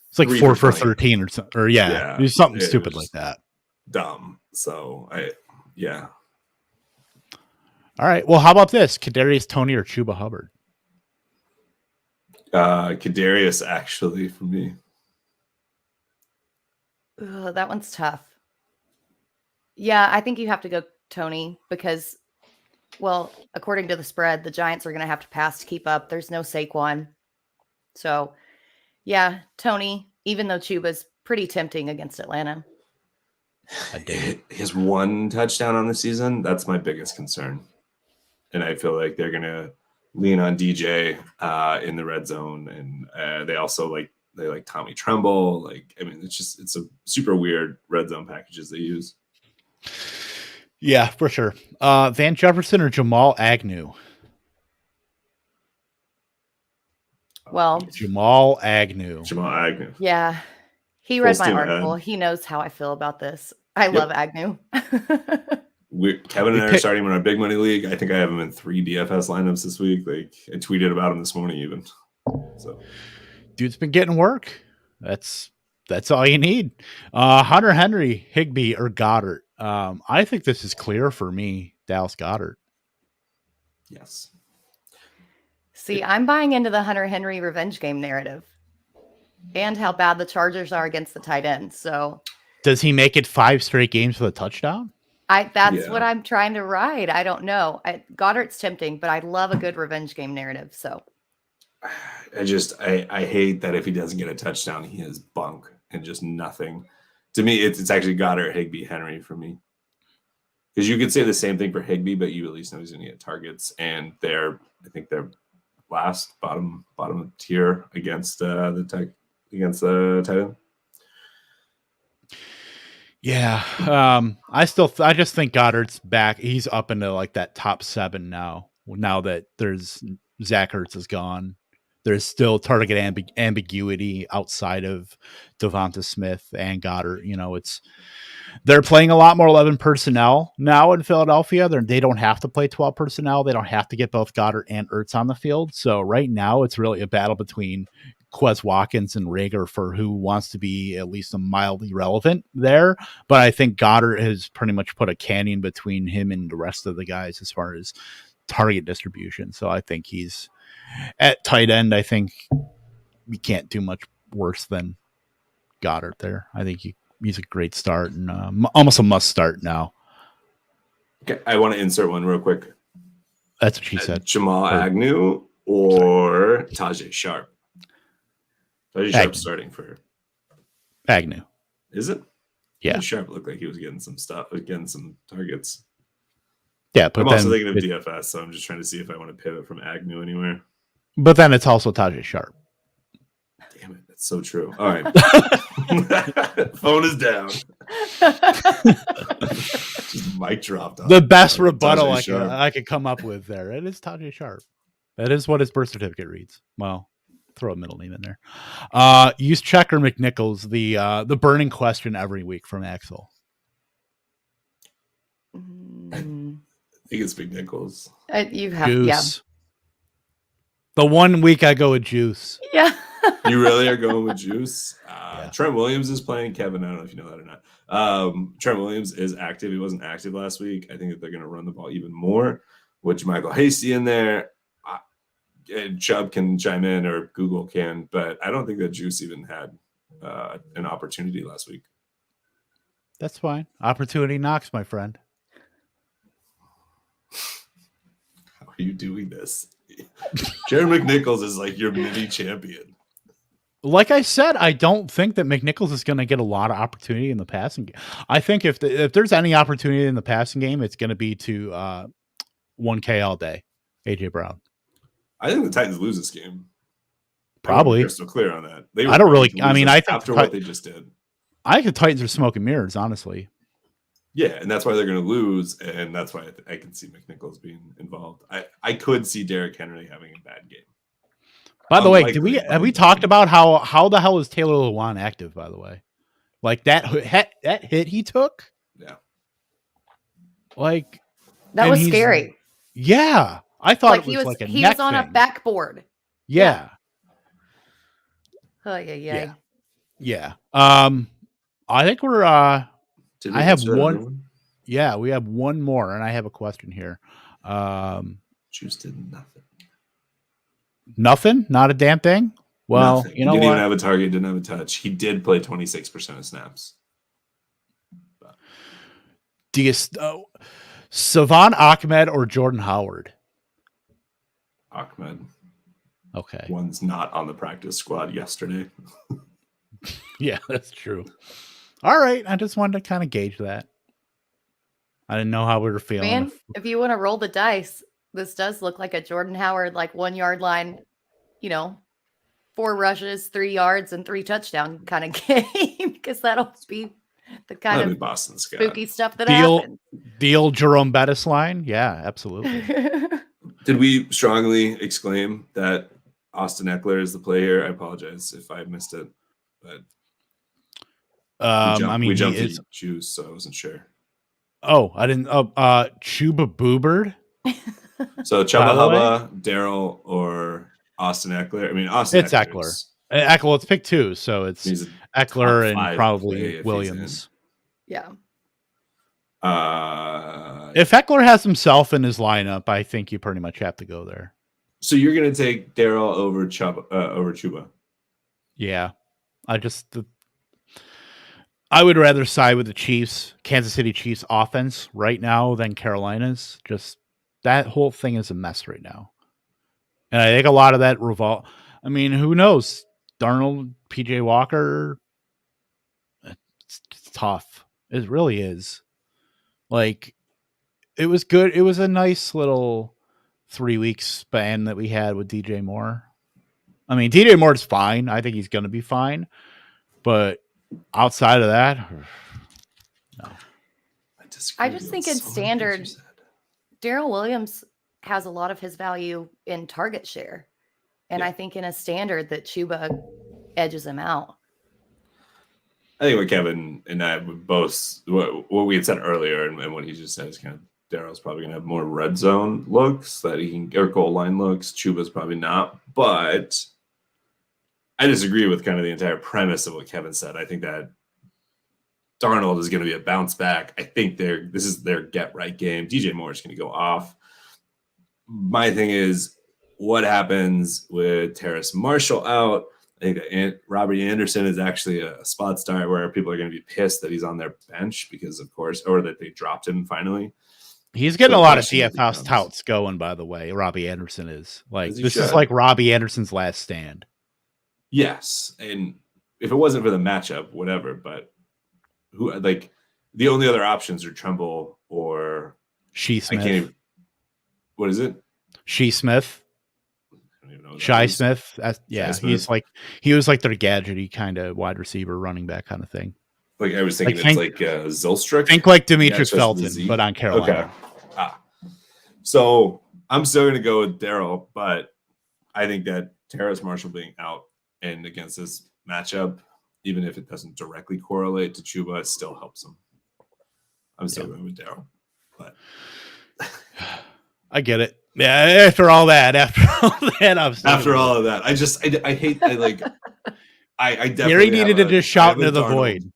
It's like 4 for 13 or something. Or yeah, it was something stupid like that. Dumb. So Yeah. All right. Well, how about this? Kadarius Toney or Cuba Hubbard? Kadarius, actually, for me. Ugh, that one's tough. Yeah, I think you have to go Toney because, well, according to the spread, the Giants are going to have to pass to keep up. There's no Saquon. So, yeah, Toney, even though Chuba's pretty tempting against Atlanta. His one touchdown on the season, that's my biggest concern. And I feel like they're going to lean on DJ in the red zone. And they also like Tommy Tremble. Like, I mean, it's a super weird red zone packages they use. Yeah, for sure. Van Jefferson or Jamal Agnew? Well, Jamal Agnew. Yeah. He read my article. He knows how I feel about this. I love Agnew. Kevin and I are starting him in our big money league. I think I have him in 3 DFS lineups this week. Like, I tweeted about him this morning even. So, dude's been getting work. That's all you need. Hunter Henry, Higbee, or Goddard. I think this is clear for me. Dallas Goedert. Yes. See, I'm buying into the Hunter Henry revenge game narrative and how bad the Chargers are against the tight end. So, does he make it 5 straight games with a touchdown? That's what I'm trying to ride. I don't know. Goddard's tempting, but I love a good revenge game narrative. So, I hate that if he doesn't get a touchdown, he is bunk and just nothing. To me, it's actually Goddard, Higbee, Henry for me. Because you could say the same thing for Higbee, but you at least know he's going to get targets, and I think they're last bottom tier against the tight end. Yeah, I just think Goddard's back. He's up into like that top 7 now. Now that there's Zach Ertz is gone, there's still target ambiguity outside of Devonta Smith and Goddard. You know, they're playing a lot more 11 personnel now in Philadelphia. They don't have to play 12 personnel. They don't have to get both Goddard and Ertz on the field. So right now it's really a battle between Quez Watkins and Rager for who wants to be at least a mildly relevant there. But I think Goddard has pretty much put a canyon between him and the rest of the guys as far as target distribution. So I think he's at tight end. I think we can't do much worse than Goddard there. I think he's a great start and almost a must start now. Okay, I want to insert one real quick. That's what she said. Jamal Agnew or Tajay Sharp? Tajay Sharp starting for Agnew. Is it? Yeah. Sharp looked like he was getting some targets. Yeah, but I'm also thinking of DFS, so I'm just trying to see if I want to pivot from Agnew anywhere. But then it's also Tajay Sharp. Damn it, that's so true. All right. Phone is down. Just mic dropped on the best rebuttal I could come up with there. It is Tajay Sharp. That is what his birth certificate reads. Well, throw a middle name in there. Use Check or McNichols, the burning question every week from Axel. I think it's McNichols. You have Juice. The 1 week I go with Juice. Yeah. You really are going with Juice? Yeah. Trent Williams is playing. Kevin, I don't know if you know that or not. Trent Williams is active. He wasn't active last week. I think that they're going to run the ball even more, which Michael Hasty in there. Chubb can chime in or Google can, but I don't think that Juice even had an opportunity last week. That's fine. Opportunity knocks, my friend. How are you doing this? Jared McNichols is like your mini champion. Like I said, I don't think that McNichols is going to get a lot of opportunity in the passing game. I think if there's any opportunity in the passing game, it's going to be to 1K all day, AJ Brown. I think the Titans lose this game. Probably. They're so clear on that. I don't really. I mean, I think after what they just did, I think the Titans are smoke and mirrors, honestly. Yeah, and that's why they're going to lose, and that's why I can see McNichols being involved. I could see Derrick Henry having a bad game. By the way, have we talked about how the hell is Taylor Lewan active? By the way, like that hit he took. Yeah, like that was scary. Yeah, I thought it was like a he neck was on thing. A backboard. Yeah. Oh yeah. I think we're. I have one. Yeah, we have one more, and I have a question here. Juice did nothing. Nothing? Not a damn thing? Well, Nothing. you know he didn't what? even have a target, didn't have a touch. He did play 26% of snaps. Do you Savon Ahmed or Jordan Howard? Ahmed. Okay. One's not on the practice squad yesterday. Yeah, that's true. All right. I just wanted to kind of gauge that. I didn't know how we were feeling. Man, if you want to roll the dice, this does look like a Jordan Howard, like 1 yard line, 4 rushes, 3 yards, and 3 touchdown kind of game, because that'll be the kind of Boston Scott. spooky stuff that happens. The old Jerome Bettis line? Yeah, absolutely. Did we strongly exclaim that Austin Eckler is the player? I apologize if I missed it, but we jumped to Juice, so I wasn't sure. Oh, I didn't. Cuba Boobard. So Chuba Hubba, Darryl, or Austin Eckler? I mean, Austin. It's Eckler. Eckler. Let's pick 2, so it's Eckler and probably Williams. Yeah. If Eckler has himself in his lineup, I think you pretty much have to go there. So you're going to take Darryl over Chuba? Yeah, I would rather side with the Chiefs, Kansas City Chiefs offense right now than Carolina's. Just that whole thing is a mess right now. And I think a lot of that I mean, who knows? Darnold, PJ Walker, it's tough. It really is. Like, it was good. It was a nice little 3-week span that we had with DJ Moore. I mean, DJ Moore's fine. I think he's going to be fine. But outside of that, no. I just think in standard, Darrell Williams has a lot of his value in target share. And I think in a standard that Chuba edges him out. I think what Kevin and I both, what we had said earlier and what he just said is kind of Darrell's probably going to have more red zone looks that he can, or goal line looks. Chuba's probably not. But I disagree with kind of the entire premise of what Kevin said. I think that Darnold is going to be a bounce back. I think this is their get right game. DJ Moore is going to go off. My thing is, what happens with Terrace Marshall out? I think that Robbie Anderson is actually a spot start where people are going to be pissed that he's on their bench because, of course, or that they dropped him finally. He's getting a lot of DFS touts going, by the way. Robbie Anderson is this is like Robbie Anderson's last stand. Yes, and if it wasn't for the matchup, whatever. But the only other options are Tremble or Smith. What is it? Smith. Shy Smith. He was like their gadgety kind of wide receiver, running back kind of thing. Like I was thinking, it's like Zylstruck. Think like Demetric Felton, but on Carolina. Okay. So I'm still going to go with Darryl, but I think that Terrace Marshall being out and against this matchup, even if it doesn't directly correlate to Chuba, it still helps him. I'm still going with Darryl, but I get it. Yeah, after all that, I hate. I definitely. Gary needed to just shout into the void.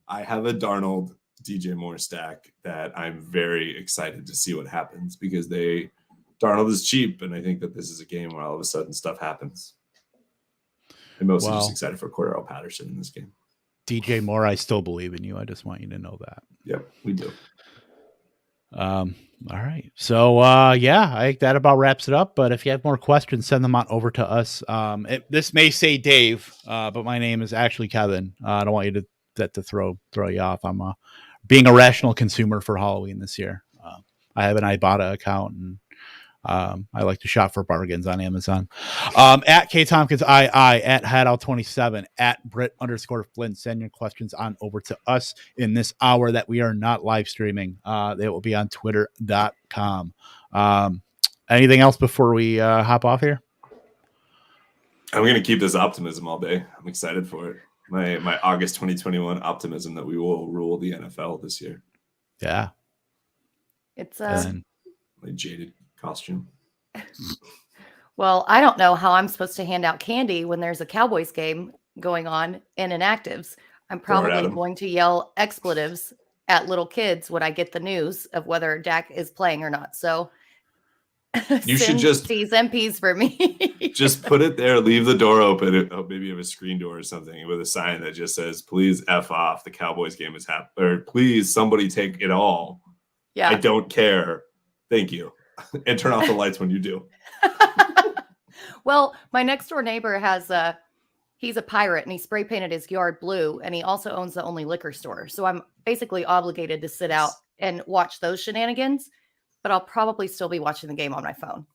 I have a Darnold DJ Moore stack that I'm very excited to see what happens because Darnold is cheap, and I think that this is a game where all of a sudden stuff happens. I'm mostly just excited for Cordero Patterson in this game. DJ Moore, I still believe in you. I just want you to know that. Yep, we do. All right. So, I think that about wraps it up. But if you have more questions, send them on over to us. This may say Dave, but my name is actually Kevin. I don't want you to throw you off. I'm being a rational consumer for Halloween this year. I have an Ibotta account, and I like to shop for bargains on Amazon. At K Tompkins at Haddow 27 at Britt _Flinn. Send your questions on over to us in this hour that we are not live streaming. They will be on twitter.com. Anything else before we hop off here? I'm going to keep this optimism all day. I'm excited for it. My August 2021 optimism that we will rule the NFL this year. Yeah. It's my jaded costume. Well, I don't know how I'm supposed to hand out candy when there's a Cowboys game going on in inactives. I'm probably going to yell expletives at little kids when I get the news of whether Dak is playing or not. So You should just T's and P's for me. just put it there, leave the door open. Maybe you have a screen door or something with a sign that just says, please F off. The Cowboys game is happening. Or please somebody take it all. Yeah. I don't care. Thank you. And turn off the lights when you do. Well, my next door neighbor has he's a pirate and he spray painted his yard blue, and he also owns the only liquor store. So I'm basically obligated to sit out and watch those shenanigans, but I'll probably still be watching the game on my phone.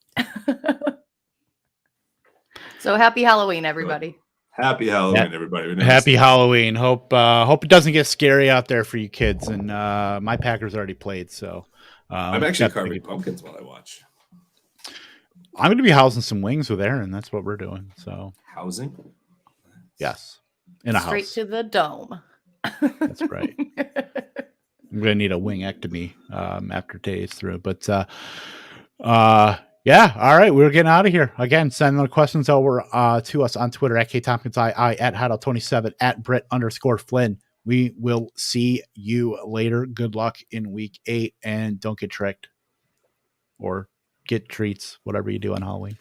So happy Halloween, everybody. Happy Halloween, everybody. Happy Halloween. Hope it doesn't get scary out there for you kids. And my Packers already played, so I'm actually carving pumpkins while I watch. I'm going to be housing some wings with Aaron. That's what we're doing. So housing? Yes. In a Straight house. to the dome. That's right. I'm going to need a wingectomy after today's through. But yeah. All right. We're getting out of here. Again, send the questions over to us on Twitter at KTompkinsI, at Haddow27, at Britt_Flinn. We will see you later. Good luck in week 8, and don't get tricked or get treats, whatever you do on Halloween.